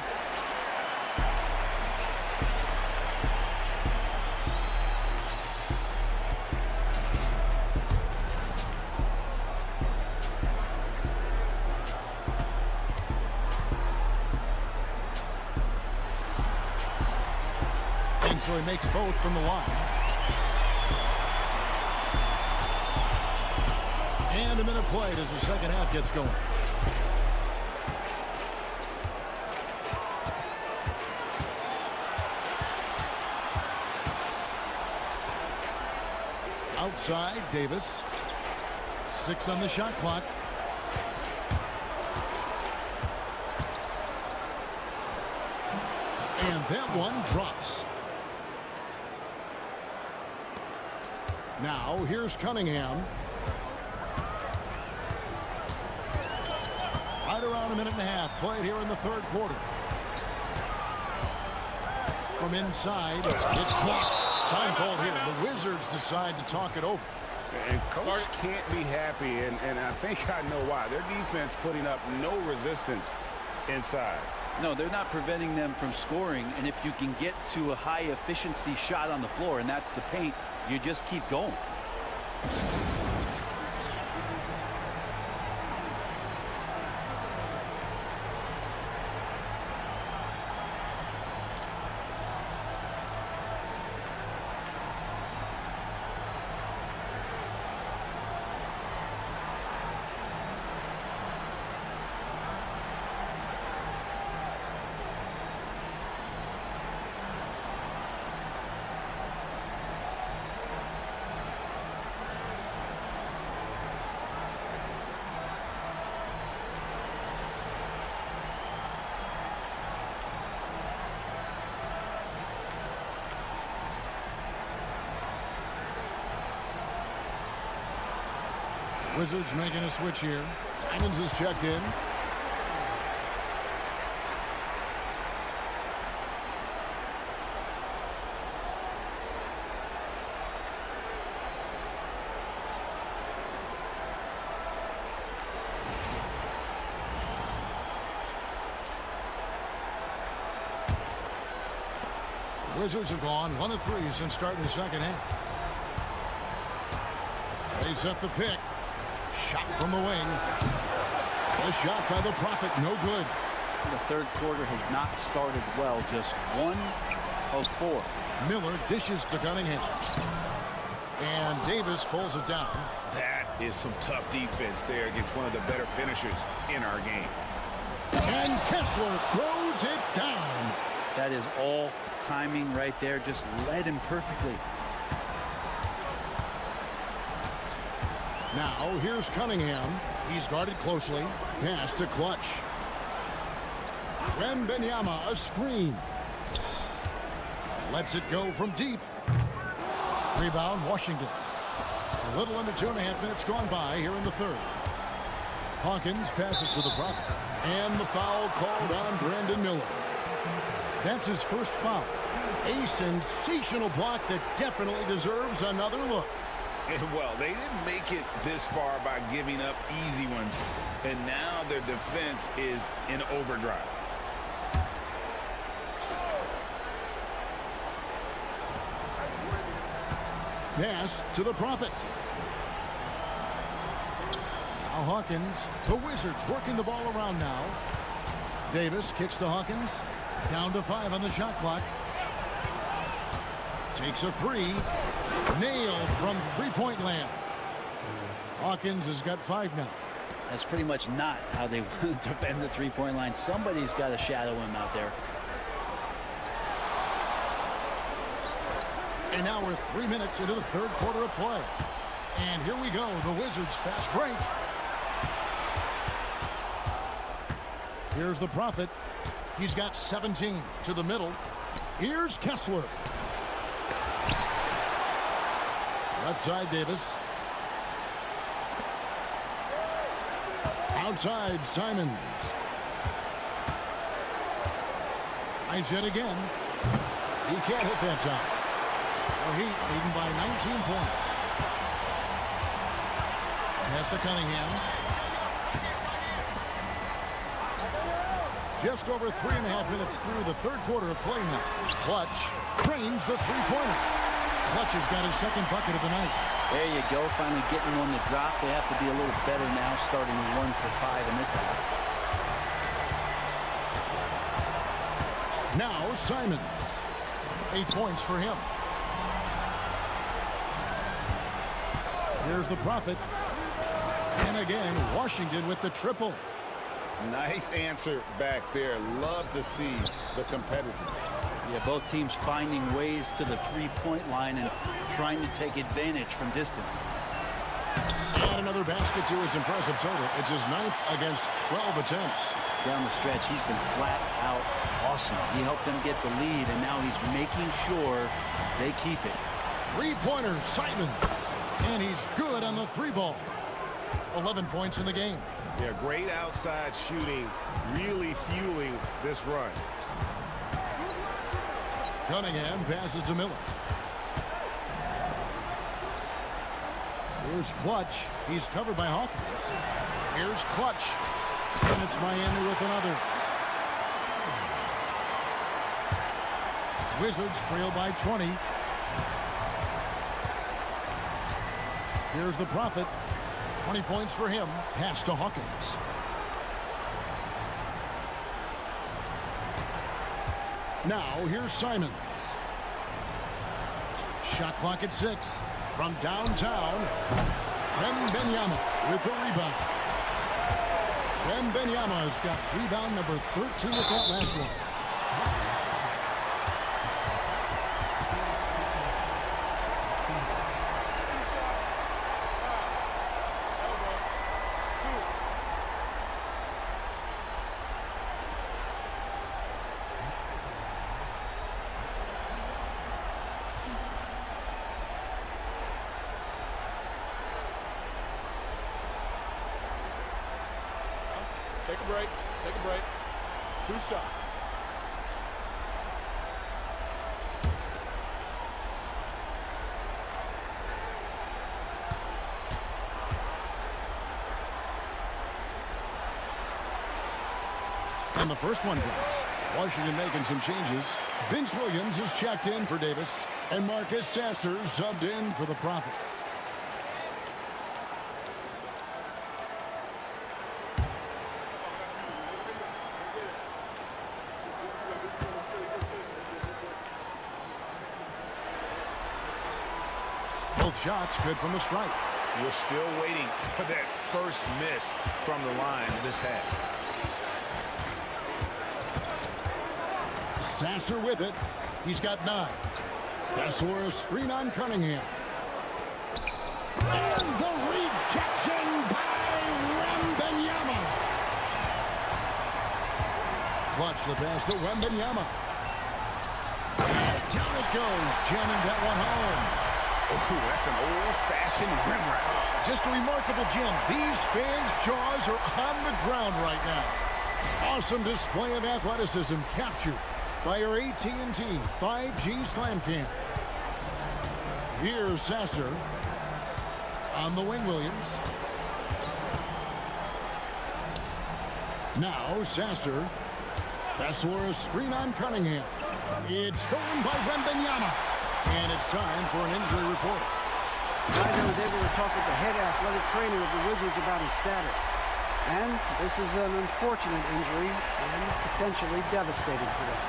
And so he makes both from the line. And a minute played as the second half gets going. Outside, Davis. 6 on the shot clock. And that one drops. Now, here's Cunningham. Right around a minute and a half played here in the third quarter. From inside, it's blocked. Time called here. The Wizards decide to talk it over. And coach can't be happy, and I think I know why. Their defense putting up no resistance inside. No, they're not preventing them from scoring, and if you can get to a high-efficiency shot on the floor, and that's the paint, you just keep going. Wizards making a switch here. Simons is checked in. Wizards have gone 1 of 3 since starting the second half. They set the pick. Shot from the wing. A shot by the Prophet, no good. The third quarter has not started well, just 1 of 4. Miller dishes to Cunningham. And Davis pulls it down. That is some tough defense there against one of the better finishers in our game. And Kessler throws it down. That is all timing right there, just led him perfectly. Now, here's Cunningham. He's guarded closely. Pass to Clutch. Wembanyama, a screen. Lets it go from deep. Rebound, Washington. A little under 2.5 minutes gone by here in the third. Hawkins passes to the Prophet. And the foul called on Brandon Miller. That's his first foul. A sensational block that definitely deserves another look. Well, they didn't make it this far by giving up easy ones, and now their defense is in overdrive. Pass to the Prophet. Now Hawkins. The Wizards working the ball around now. Davis kicks to Hawkins. Down to 5 on the shot clock. Takes a 3. Nailed from three-point land. Hawkins has got 5 now. That's pretty much not how they defend the three-point line. Somebody's got to shadow him out there. And now we're 3 minutes into the third quarter of play. And here we go, the Wizards fast break. Here's the Prophet. He's got 17 to the middle. Here's Kessler. Left side, Davis. Outside, Simons. Tries it again. He can't hit that time. The Heat leading by 19 points. Pass to Cunningham. Just over 3.5 minutes through the third quarter of play now. Clutch drains the three-pointer. Clutch has got his second bucket of the night. There you go, finally getting one to drop. They have to be a little better now, starting 1 for 5 in this half. Now Simons. 8 points for him. Here's the Prophet. And again, Washington with the triple. Nice answer back there. Love to see the competitiveness. Yeah, both teams finding ways to the three-point line and trying to take advantage from distance. And another basket to his impressive total. It's his 9th against 12 attempts. Down the stretch, he's been flat out awesome. He helped them get the lead, and now he's making sure they keep it. Three-pointer, Simons. And he's good on the 3-ball. 11 points in the game. Yeah, great outside shooting, really fueling this run. Cunningham passes to Miller. Here's Clutch. He's covered by Hawkins. Here's Clutch. And it's Miami with another. Wizards trail by 20. Here's the Prophet. 20 points for him. Pass to Hawkins. Now here's Simons. Shot clock at 6. From downtown, Wembanyama with the rebound. Wembanyama has got rebound number 13 with that last one. Take a break. Take a break. 2 shots. And the first one drops. Washington making some changes. Vince Williams is checked in for Davis. And Marcus Sasser subbed in for the Prophet. Both shots good from the stripe. We're still waiting for that first miss from the line this half. Sasser with it. He's got 9. Kessler a screen on Cunningham. And the rejection by Wembanyama. Clutch the pass to Wembanyama. And down it goes, jamming that one home. Oh, that's an old-fashioned rim wrap. Just a remarkable jam. These fans' jaws are on the ground right now. Awesome display of athleticism captured by our AT&T 5G Slam Cam. Here's Sasser on the wing. Williams. Now Sasser. Kessler a screen on Cunningham. It's stolen by Wembanyama. And it's time for an injury report. I was able to talk with the head athletic trainer of the Wizards about his status. And this is an unfortunate injury and potentially devastating for them.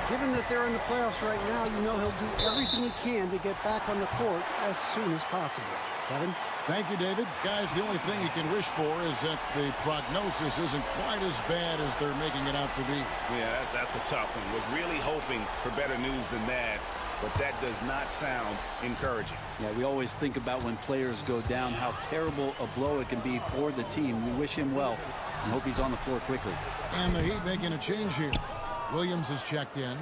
Given that they're in the playoffs right now, you know he'll do everything he can to get back on the court as soon as possible. Kevin? Thank you, David. Guys, the only thing you can wish for is that the prognosis isn't quite as bad as they're making it out to be. Yeah, that's a tough one. Was really hoping for better news than that, but that does not sound encouraging. Yeah, we always think about when players go down, how terrible a blow it can be for the team. We wish him well and hope he's on the floor quickly. And the Heat making a change here. Williams is checked in.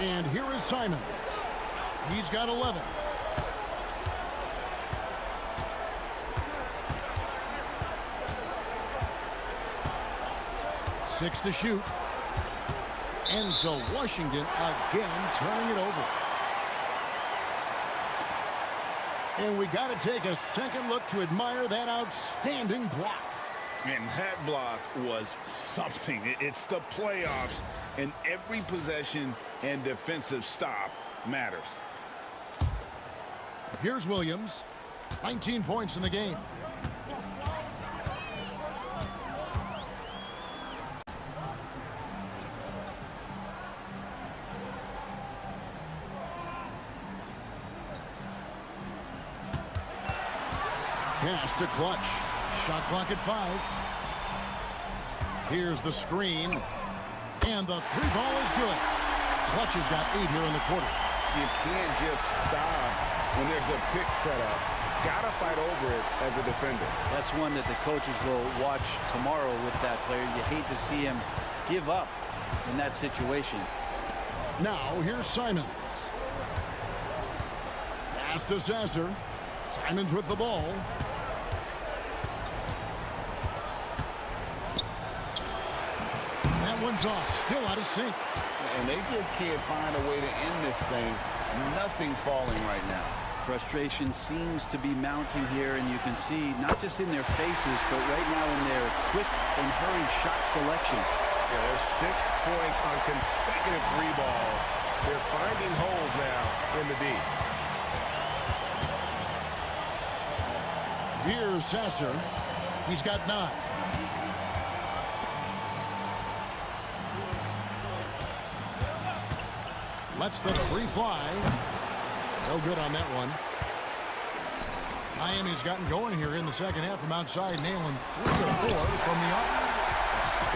And here is Simons. He's got 11. Six to shoot. And so Washington again turning it over. And we got to take a second look to admire that outstanding block. And that block was something. It's the playoffs, and every possession and defensive stop matters. Here's Williams. 19 points in the game. Pass to Clutch. Shot clock at 5. Here's the screen. And the 3-ball is good. Clutch has got 8 here in the quarter. You can't just stop when there's a pick set up. Gotta fight over it as a defender. That's one that the coaches will watch tomorrow with that player. You hate to see him give up in that situation. Now here's Simons. Pass to Sasser. Simons with the ball. That one's off. Still out of sync. And they just can't find a way to end this thing Nothing falling right now. Frustration seems to be mounting here, and you can see not just in their faces, but right now in their quick and hurried shot selection. Yeah, there's 6 points on consecutive 3 balls. They're finding holes now in the D. Here's Sasser. He's got 9. Lets the 3 fly. No good on that one. Miami's gotten going here in the second half from outside, nailing 3 of 4 from the arc.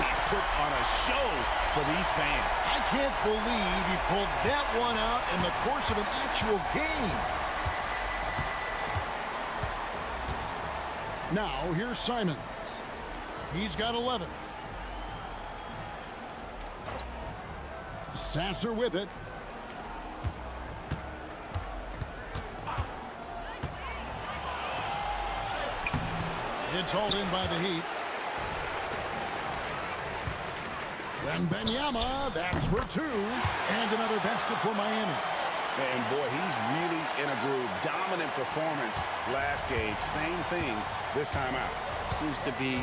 He's put on a show for these fans. I can't believe he pulled that one out in the course of an actual game. Now, here's Simons. He's got 11. Sasser with it. It's hauled in by the Heat. Wembanyama, that's for 2. And another basket for Miami. And boy, he's really in a groove. Dominant performance last game. Same thing this time out. Seems to be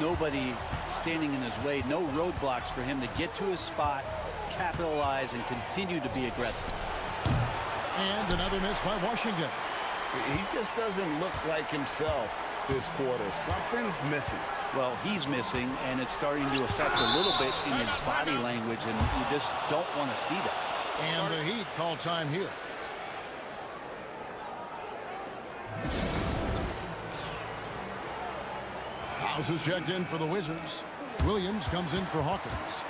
nobody standing in his way. No roadblocks for him to get to his spot, capitalize, and continue to be aggressive. And another miss by Washington. He just doesn't look like himself this quarter. Something's missing. Well, he's missing, and it's starting to affect a little bit in his body language, and you just don't want to see that. And the Heat call time here. House is checked in for the Wizards. Williams comes in for Hawkins.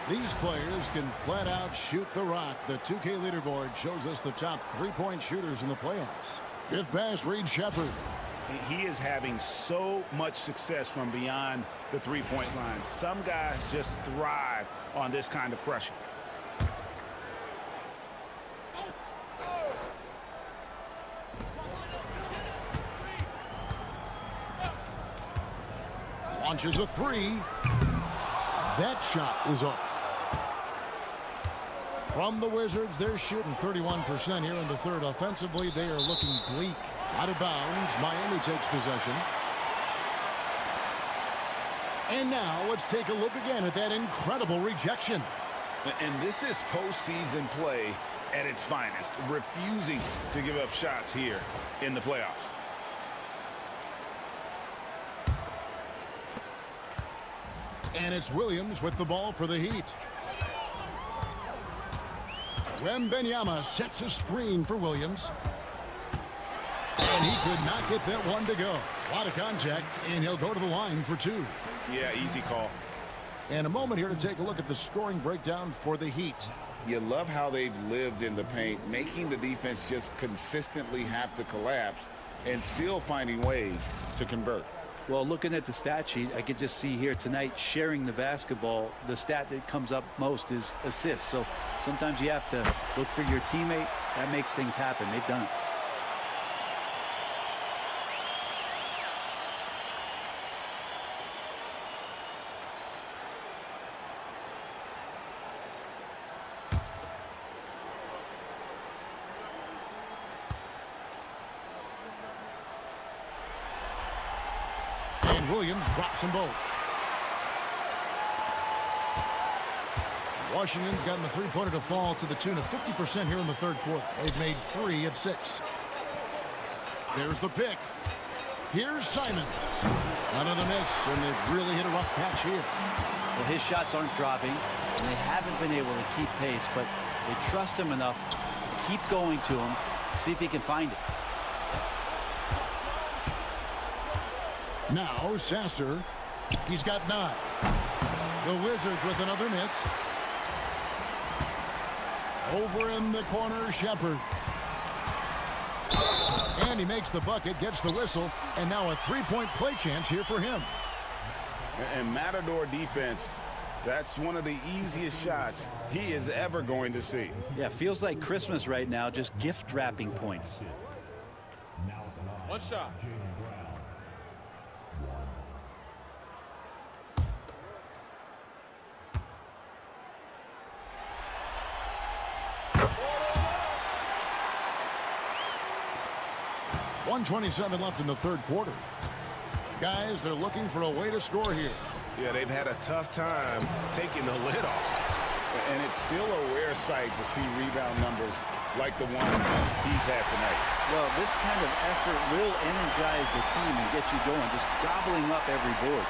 These players can flat out shoot the rock. The 2K leaderboard shows us the top 3-point shooters in the playoffs. Fifth pass, Reed Shepherd. He is having so much success from beyond the 3-point line. Some guys just thrive on this kind of pressure. Launches a 3. That shot is off. From the Wizards, they're shooting 31% here in the third. Offensively, they are looking bleak. Out of bounds, Miami takes possession. And now let's take a look again at that incredible rejection. And this is postseason play at its finest, refusing to give up shots here in the playoffs. And it's Williams with the ball for the Heat. Wembanyama sets a screen for Williams. And he could not get that one to go. A lot of contact, and he'll go to the line for 2. Yeah, easy call. And a moment here to take a look at the scoring breakdown for the Heat. You love how they've lived in the paint, making the defense just consistently have to collapse and still finding ways to convert. Well, looking at the stat sheet, I could just see here tonight sharing the basketball. The stat that comes up most is assists. So sometimes you have to look for your teammate. That makes things happen. They've done it. Williams drops them both. Washington's gotten the three-pointer to fall to the tune of 50% here in the third quarter. They've made 3 of 6. There's the pick. Here's Simons. Another miss, and they've really hit a rough patch here. Well, his shots aren't dropping, and they haven't been able to keep pace, but they trust him enough to keep going to him, see if he can find it. Now Sasser, he's got 9. The Wizards with another miss. Over in the corner, Shepherd. And he makes the bucket, gets the whistle, and now a 3-point play chance here for him. And Matador defense, that's one of the easiest shots he is ever going to see. Yeah, feels like Christmas right now, just gift wrapping points. One shot. 1:27 left in the third quarter. Guys, they're looking for a way to score here. Yeah, they've had a tough time taking the lid off. And it's still a rare sight to see rebound numbers like the one he's had tonight. Well, this kind of effort will energize the team and get you going, just gobbling up every board.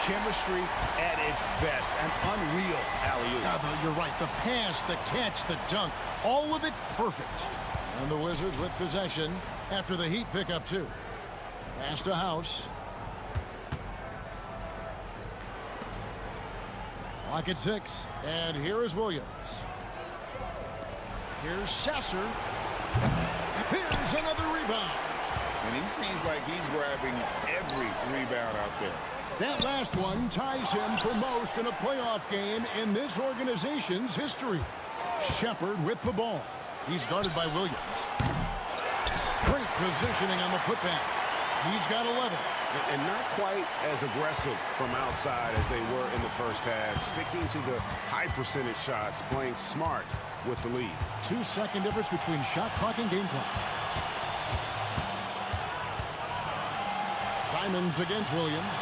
Chemistry at its best. An unreal alley-oop. You're right. The pass, the catch, the dunk, all of it perfect. And the Wizards with possession after the Heat pick up two. Pass to House. Clock at 6. And here is Williams. Here's Sasser. Here's another rebound. And he seems like he's grabbing every rebound out there. That last one ties him for most in a playoff game in this organization's history. Shepard with the ball. He's guarded by Williams. Great positioning on the putback. He's got 11. And not quite as aggressive from outside as they were in the first half. Sticking to the high percentage shots, playing smart with the lead. 2-second difference between shot clock and game clock. Simons against Williams.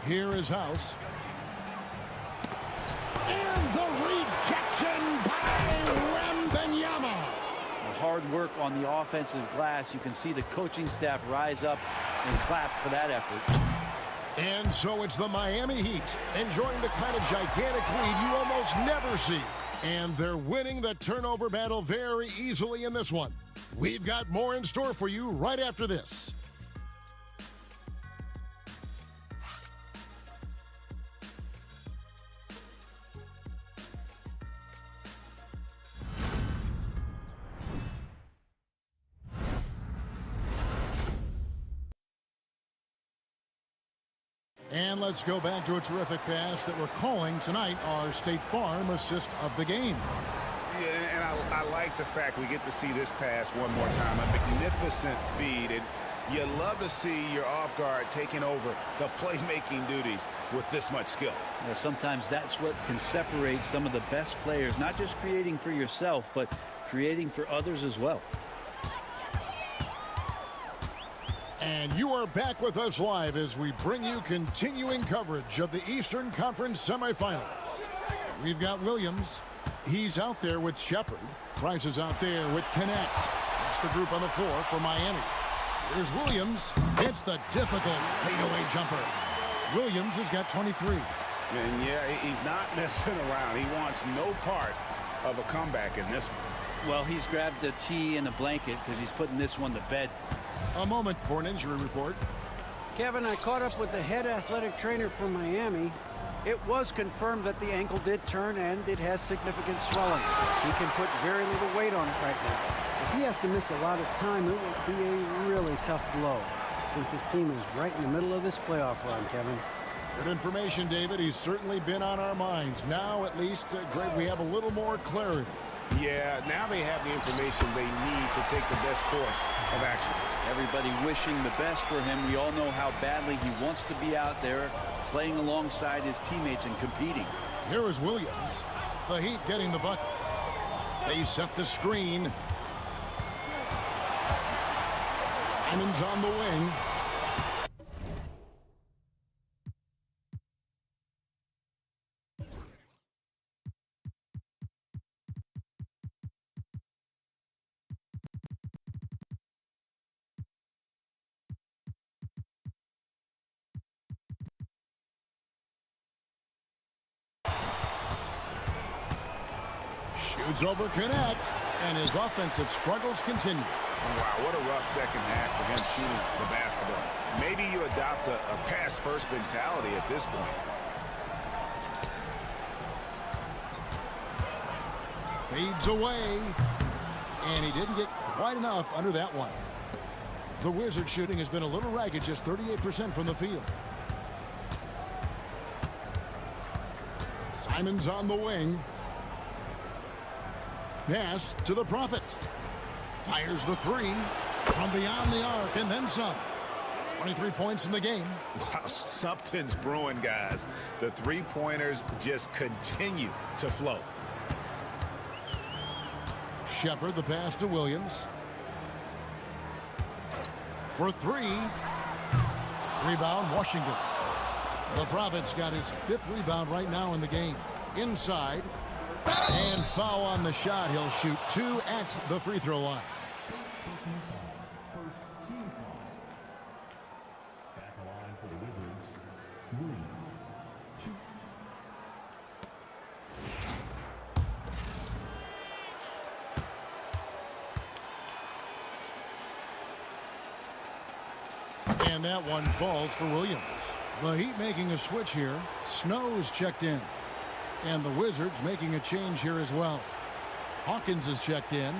Here is House. And the rejection by Wembanyama. Hard work on the offensive glass. You can see the coaching staff rise up and clap for that effort. And so it's the Miami Heat enjoying the kind of gigantic lead you almost never see. And they're winning the turnover battle very easily in this one. We've got more in store for you right after this. And let's go back to a terrific pass that we're calling tonight our State Farm assist of the game. Yeah, and I like the fact we get to see this pass one more time. A magnificent feed. And you love to see your off guard taking over the playmaking duties with this much skill. Yeah, sometimes that's what can separate some of the best players, not just creating for yourself, but creating for others as well. And you are back with us live as we bring you continuing coverage of the Eastern Conference semifinals. We've got Williams. He's out there with Shepard. Price is out there with Connect. That's the group on the floor for Miami. Here's Williams. It's the difficult fadeaway jumper. Williams has got 23. And yeah, he's not messing around. He wants no part of a comeback in this one. Well, he's grabbed a tee and a blanket because he's putting this one to bed. A moment for an injury report. Kevin, I caught up with the head athletic trainer from Miami. It was confirmed that the ankle did turn and it has significant swelling. He can put very little weight on it right now. If he has to miss a lot of time, it will be a really tough blow since his team is right in the middle of this playoff run, Kevin. Good information, David. He's certainly been on our minds. Now, at least, Greg, we have a little more clarity. Yeah, now they have the information they need to take the best course of action. Everybody wishing the best for him. We all know how badly he wants to be out there playing alongside his teammates and competing. Here is Williams. The Heat getting the bucket. They set the screen. Simons on the wing. Shoots over Connect, and his offensive struggles continue. Wow, what a rough second half for him shooting the basketball. Maybe you adopt a pass-first mentality at this point. Fades away, and he didn't get quite enough under that one. The Wizards shooting has been a little ragged, just 38% from the field. Simons on the wing. Pass to the Prophet. Fires the three from beyond the arc and then some. 23 points in the game. Wow, something's brewing, guys. The three-pointers just continue to flow. Shepard, the pass to Williams. For three. Rebound, Washington. The Prophet's got his 5th rebound right now in the game. Inside. And foul on the shot. He'll shoot 2 at the free throw line. First team foul. Back line for the Wizards. Williams. 2. And that one falls for Williams. The Heat making a switch here. Snow's checked in. And the Wizards making a change here as well. Hawkins is checked in.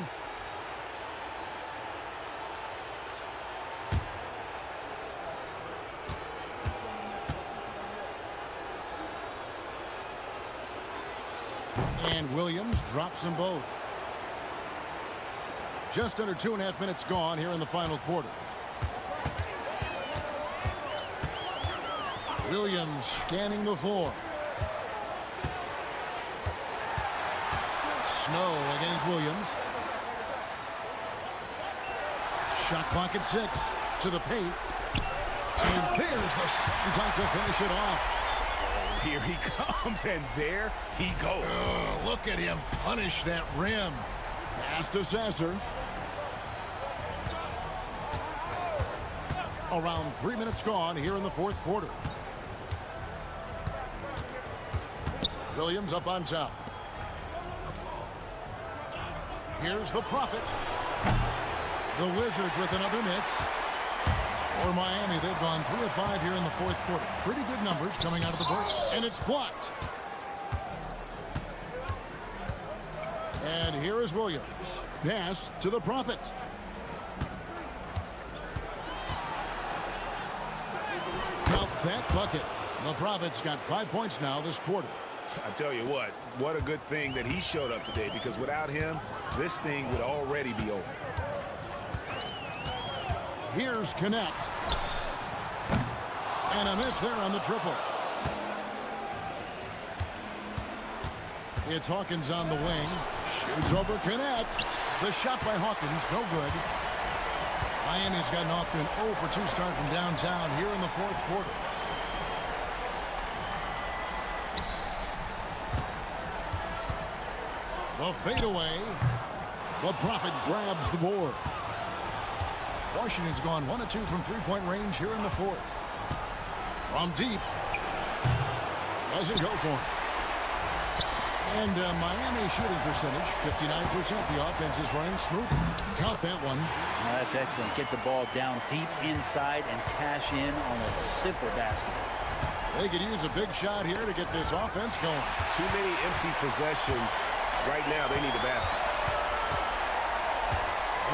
And Williams drops them both. Just under 2.5 minutes gone here in the final quarter. Williams scanning the floor. Snow against Williams. Shot clock at 6. To the paint. And there's the time to finish it off. Here he comes, and there he goes. Look at him punish that rim. Pass to Sasser. Around 3 minutes gone here in the 4th quarter. Williams up on top. Here's the Prophet. The Wizards with another miss. For Miami, they've gone 3 of 5 here in the 4th quarter. Pretty good numbers coming out of the break. And it's blocked. And here is Williams. Pass to the Prophet. Count that bucket. The Prophet's got 5 points now this quarter. I tell you what a good thing that he showed up today, because without him, this thing would already be over. Here's Connect. And a miss there on the triple. It's Hawkins on the wing. Shoots over Connect. The shot by Hawkins, no good. Miami's gotten off to an 0 for 2 start from downtown here in the 4th quarter. The fadeaway. The Prophet grabs the board. Washington's gone 1 of 2 from 3-point range here in the 4th. From deep. Doesn't go for it. And Miami shooting percentage, 59%. The offense is running smoothly. Count that one. That's excellent. Get the ball down deep inside and cash in on a simple basket. They could use a big shot here to get this offense going. Too many empty possessions. Right now, they need a basket.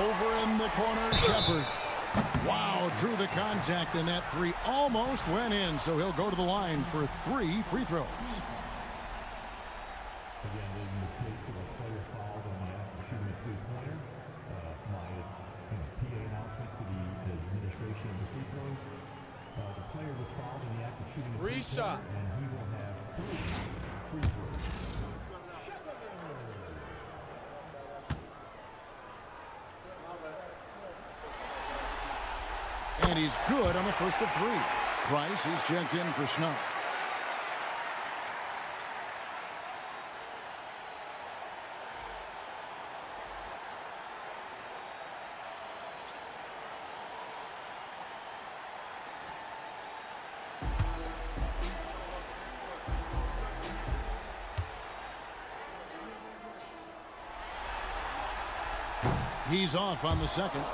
Over in the corner, Shepard. Wow, drew the contact, and that 3 almost went in, so he'll go to the line for 3 free throws. Again, in the case of a player fouled on the act of shooting a three-pointer, my PA announcement for the administration of the free throws, the player was fouled in the act of shooting a three-pointer, and he will have 3 free throws. And he's good on the first of 3. Price is checked in for Snow. He's off on the second.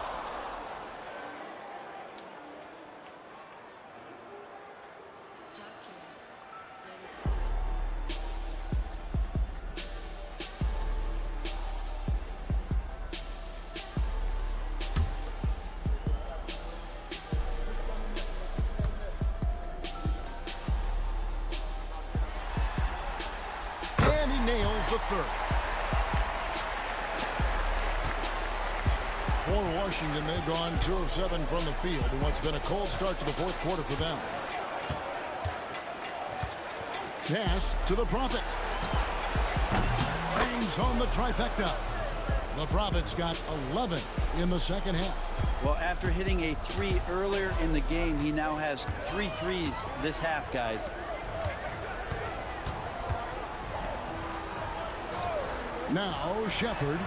And he nails the third. For Washington, they've gone 2 of 7 from the field in what's been a cold start to the 4th quarter for them. Pass to the Prophet. Brings home the trifecta. The Prophet's got 11 in the second half. Well, after hitting a 3 earlier in the game, he now has 3 threes this half, guys. Now Shepard.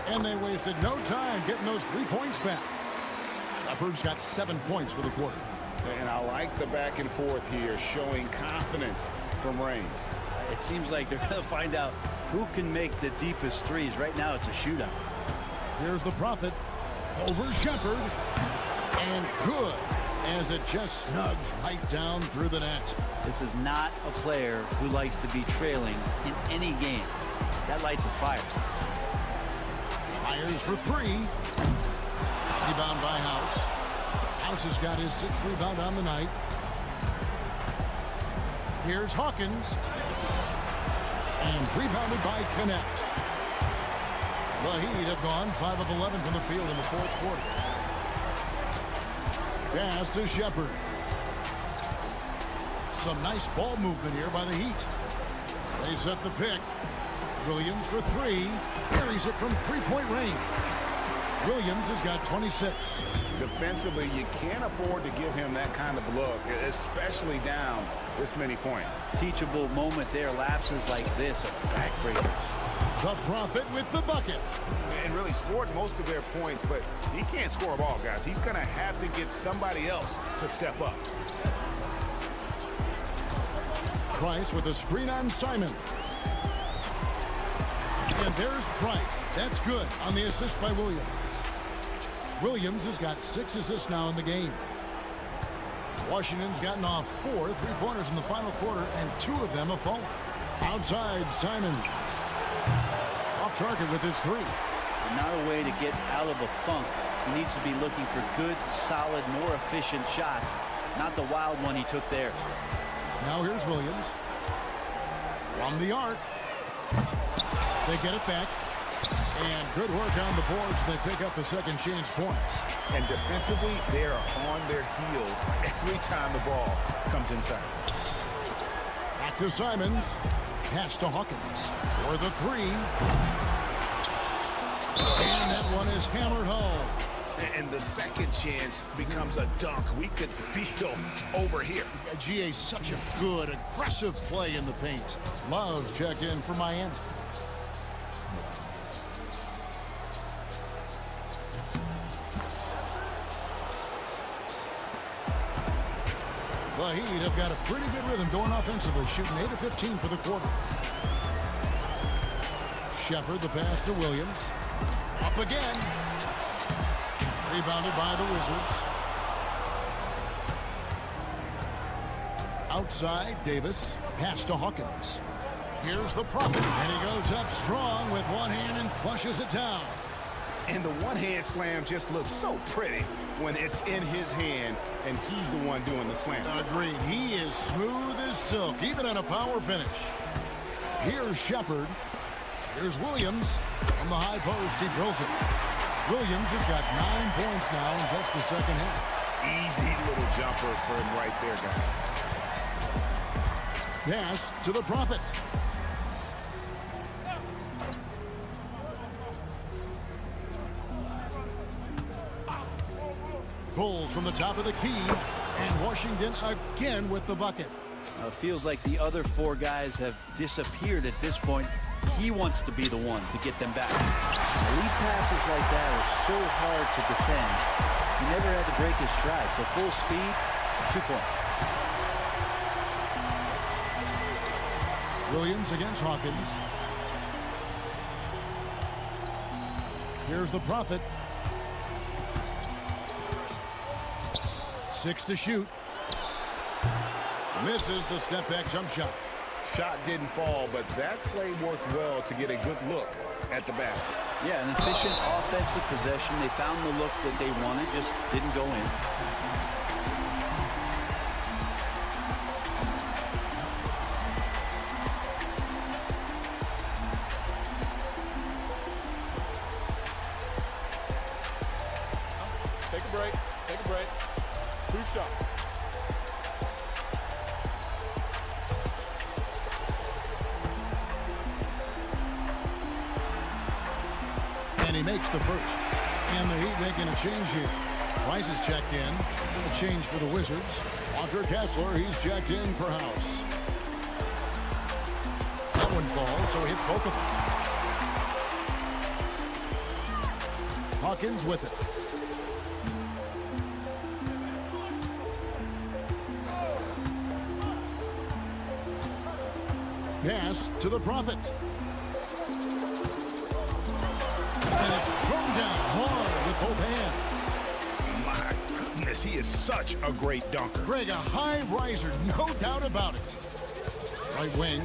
And they wasted no time getting those 3 points back. Shepard's got 7 points for the quarter. And I like the back and forth here, showing confidence from range. It seems like they're going to find out who can make the deepest threes. Right now, it's a shootout. Here's the Prophet over Shepard. And good, as it just snugs right down through the net. This is not a player who likes to be trailing in any game. That lights a fire. Fires for 3. Rebound by House. House has got his 6th rebound on the night. Here's Hawkins. And rebounded by Connect. The Heat have gone 5 of 11 from the field in the 4th quarter. Pass to Shepard. Some nice ball movement here by the Heat. They set the pick. Williams for 3. Carries it from 3-point range. Williams has got 26. Defensively, you can't afford to give him that kind of look, especially down this many points. Teachable moment there. Lapses like this are backbreakers. The Prophet with the bucket. And really scored most of their points, but he can't score them all, guys. He's going to have to get somebody else to step up. Price with a screen on Simon. And there's Price. That's good on the assist by Williams. Williams has got 6 assists now in the game. Washington's gotten off 4 3-pointers in the final quarter, and 2 of them have fallen. Outside, Simon. Off target with his 3. Not a way to get out of a funk. He needs to be looking for good, solid, more efficient shots. Not the wild one he took there. Now here's Williams. From the arc. They get it back. And good work on the boards. They pick up the second chance points. And defensively, they are on their heels every time the ball comes inside. Back to Simons. Pass to Hawkins for the 3. And that one is hammered home. And the second chance becomes a dunk. We could feel over here. GA, such a good, aggressive play in the paint. Love's checked in for Miami. The Heat have got a pretty good rhythm going offensively, shooting 8 of 15 for the quarter. Shepard, the pass to Williams. Up again. Rebounded by the Wizards. Outside, Davis. Pass to Hawkins. Here's the Prophet, and he goes up strong with one hand and flushes it down. And the one-hand slam just looks so pretty when it's in his hand and he's the one doing the slam. Agreed. He is smooth as silk, even on a power finish. Here's Shepard. Here's Williams. From the high post, he drills it. Williams has got 9 points now in just the second half. Easy little jumper for him right there, guys. Pass to the Prophet. Pulls from the top of the key, and Washington again with the bucket. Feels like the other 4 guys have disappeared at this point. He wants to be the one to get them back. Lead passes like that are so hard to defend. He never had to break his stride, so full speed, 2 points. Williams against Hawkins. Here's the Prophet. 6 to shoot. Misses the step-back jump shot. Shot didn't fall, but that play worked well to get a good look at the basket. Yeah, an efficient offensive possession. They found the look that they wanted, just didn't go in. Take a break. Take a break. 2 shots. And he makes the first. And the Heat making a change here. Rice is checked in. A change for the Wizards. Walker Kessler, he's checked in for House. That one falls, so he hits both of them. Hawkins with it. Pass to the Prophet. And it's thrown down hard with both hands. My goodness, he is such a great dunker. Greg, a high riser, no doubt about it. Right wing,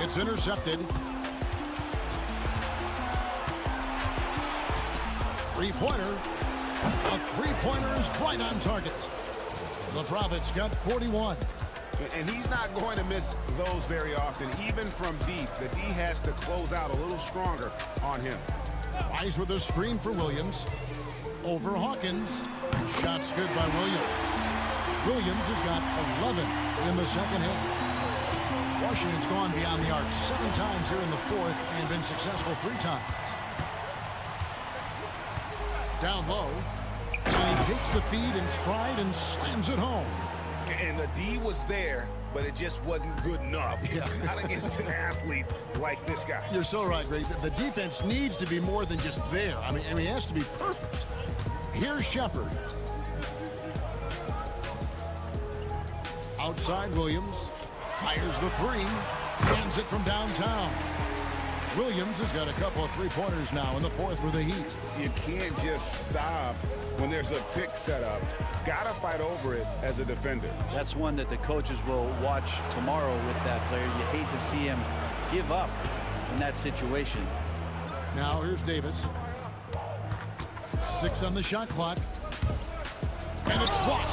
it's intercepted. Three-pointer. A three-pointer is right on target. The Prophet's got 41. And he's not going to miss those very often, even from deep. The D has to close out a little stronger on him. Rice with a screen for Williams. Over Hawkins. Shots good by Williams. Williams has got 11 in the second half. Washington's gone beyond the arc 7 times here in the fourth and been successful 3 times. Down low. And he takes the feed in stride and slams it home. And the D was there, but it just wasn't good enough. Yeah. Not against an athlete like this guy. You're so right, Greg. The defense needs to be more than just there. I mean, it has to be perfect. Here's Shepard. Outside Williams. Fires the three. Hands it from downtown. Williams has got a couple of three-pointers now in the fourth for the Heat. You can't just stop when there's a pick set up. Gotta fight over it as a defender. That's one that the coaches will watch tomorrow with that player. You hate to see him give up in that situation. Now here's Davis. 6 on the shot clock. And it's blocked.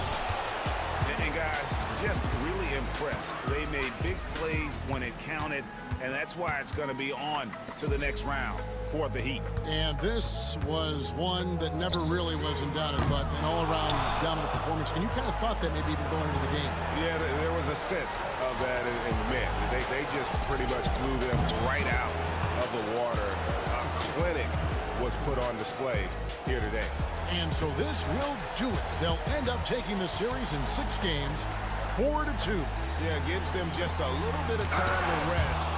And guys, just really impressed. They made big plays when it counted, and that's why it's going to be on to the next round for the Heat. And this was one that never really was in doubt, but an all-around dominant performance. And you kind of thought that maybe even going into the game. Yeah, there was a sense of that in the men. They just pretty much blew them right out of the water. A clinic was put on display here today. And so this will do it. They'll end up taking the series in 6 games, 4-2. Yeah, it gives them just a little bit of time to rest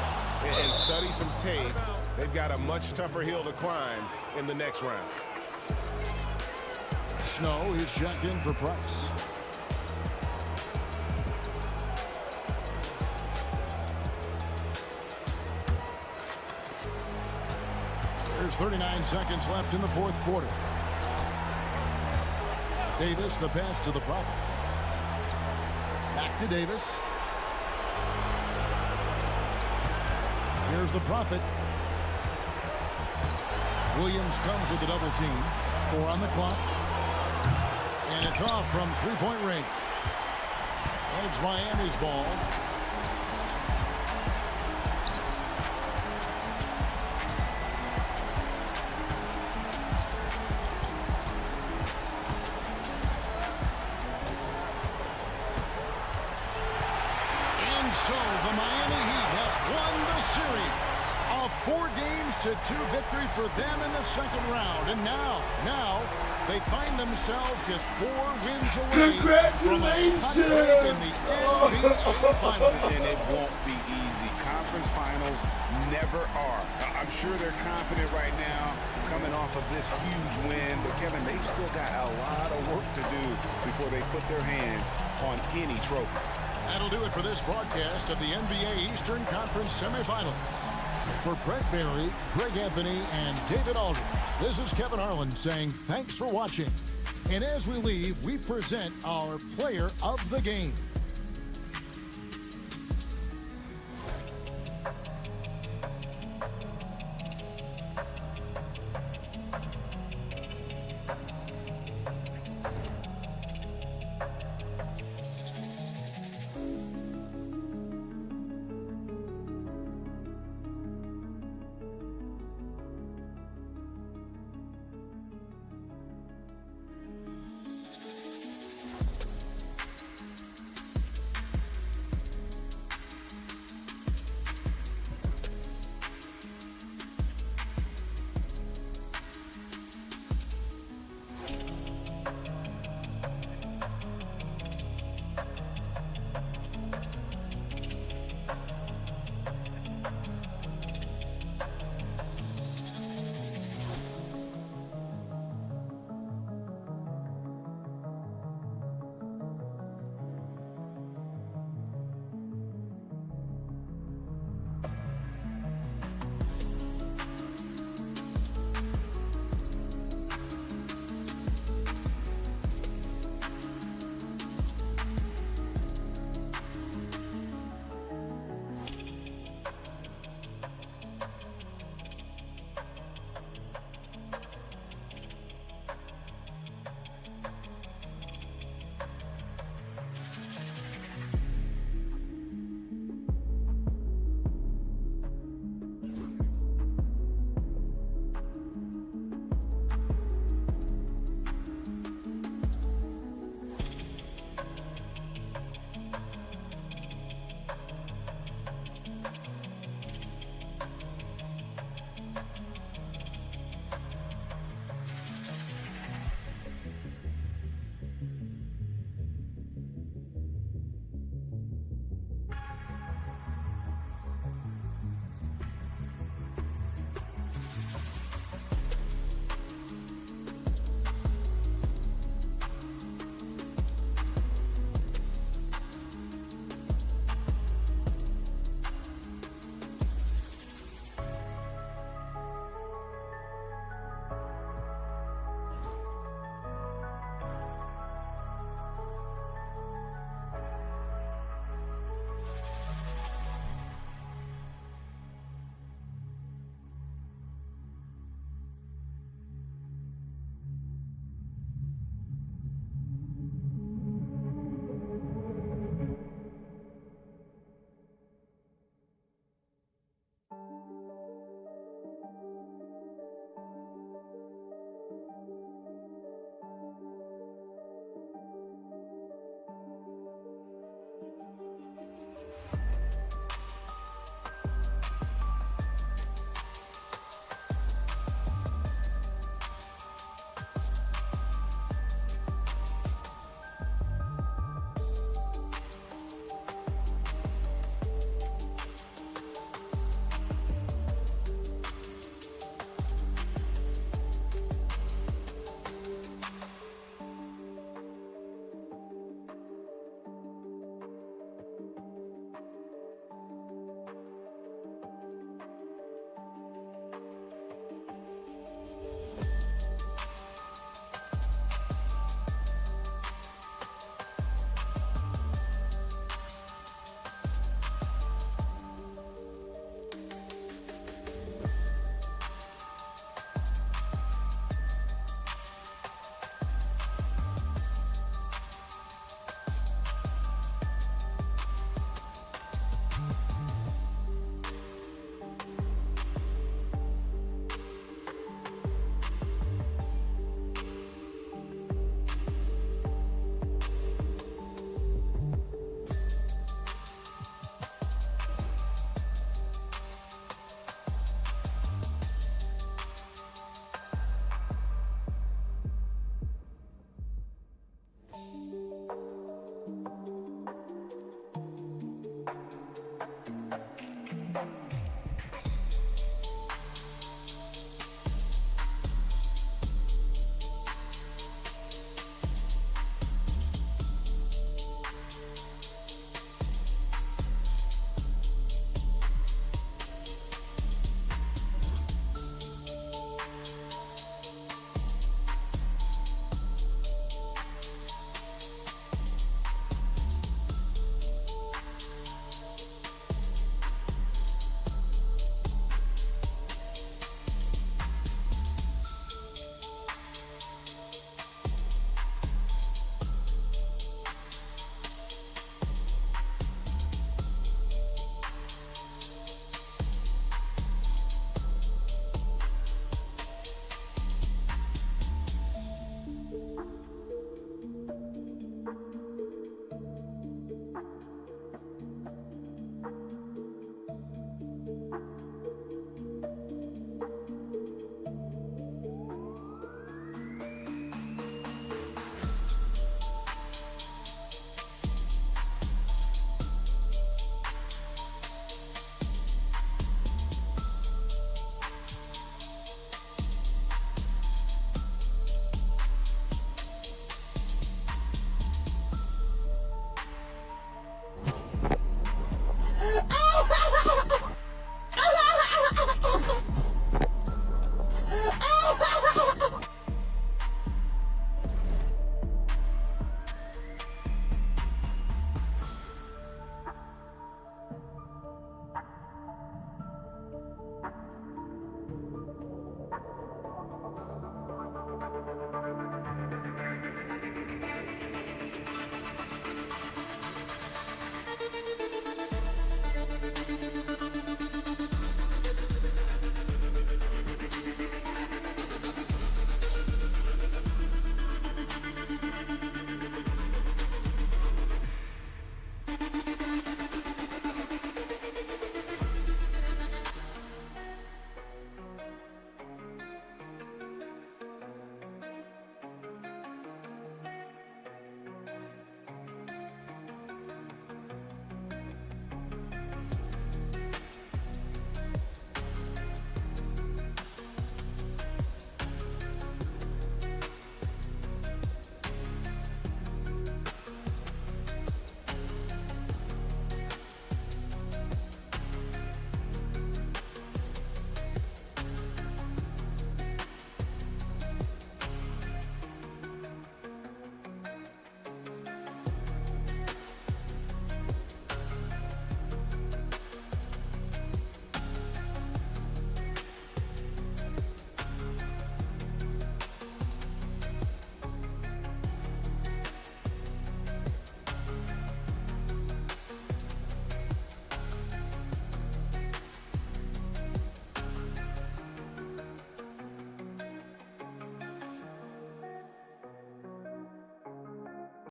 and study some tape. They've got a much tougher hill to climb in the next round. Snow is checked in for Price. There's 39 seconds left in the fourth quarter. Davis, the pass to the Prophet. Back to Davis. Here's the Prophet. Williams comes with the double team. 4 on the clock. And it's off from three-point range. And it's Miami's ball. So the Miami Heat have won the series. A 4-2 victory for them in the second round. And now they find themselves just 4 wins away from a spot in the NBA Finals. And it won't be easy. Conference finals never are. I'm sure they're confident right now coming off of this huge win. But, Kevin, they've still got a lot of work to do before they put their hands on any trophy. That'll do it for this broadcast of the NBA Eastern Conference semifinals. For Brett Barry, Greg Anthony, and David Aldridge, this is Kevin Harlan saying thanks for watching. And as we leave, we present our player of the game.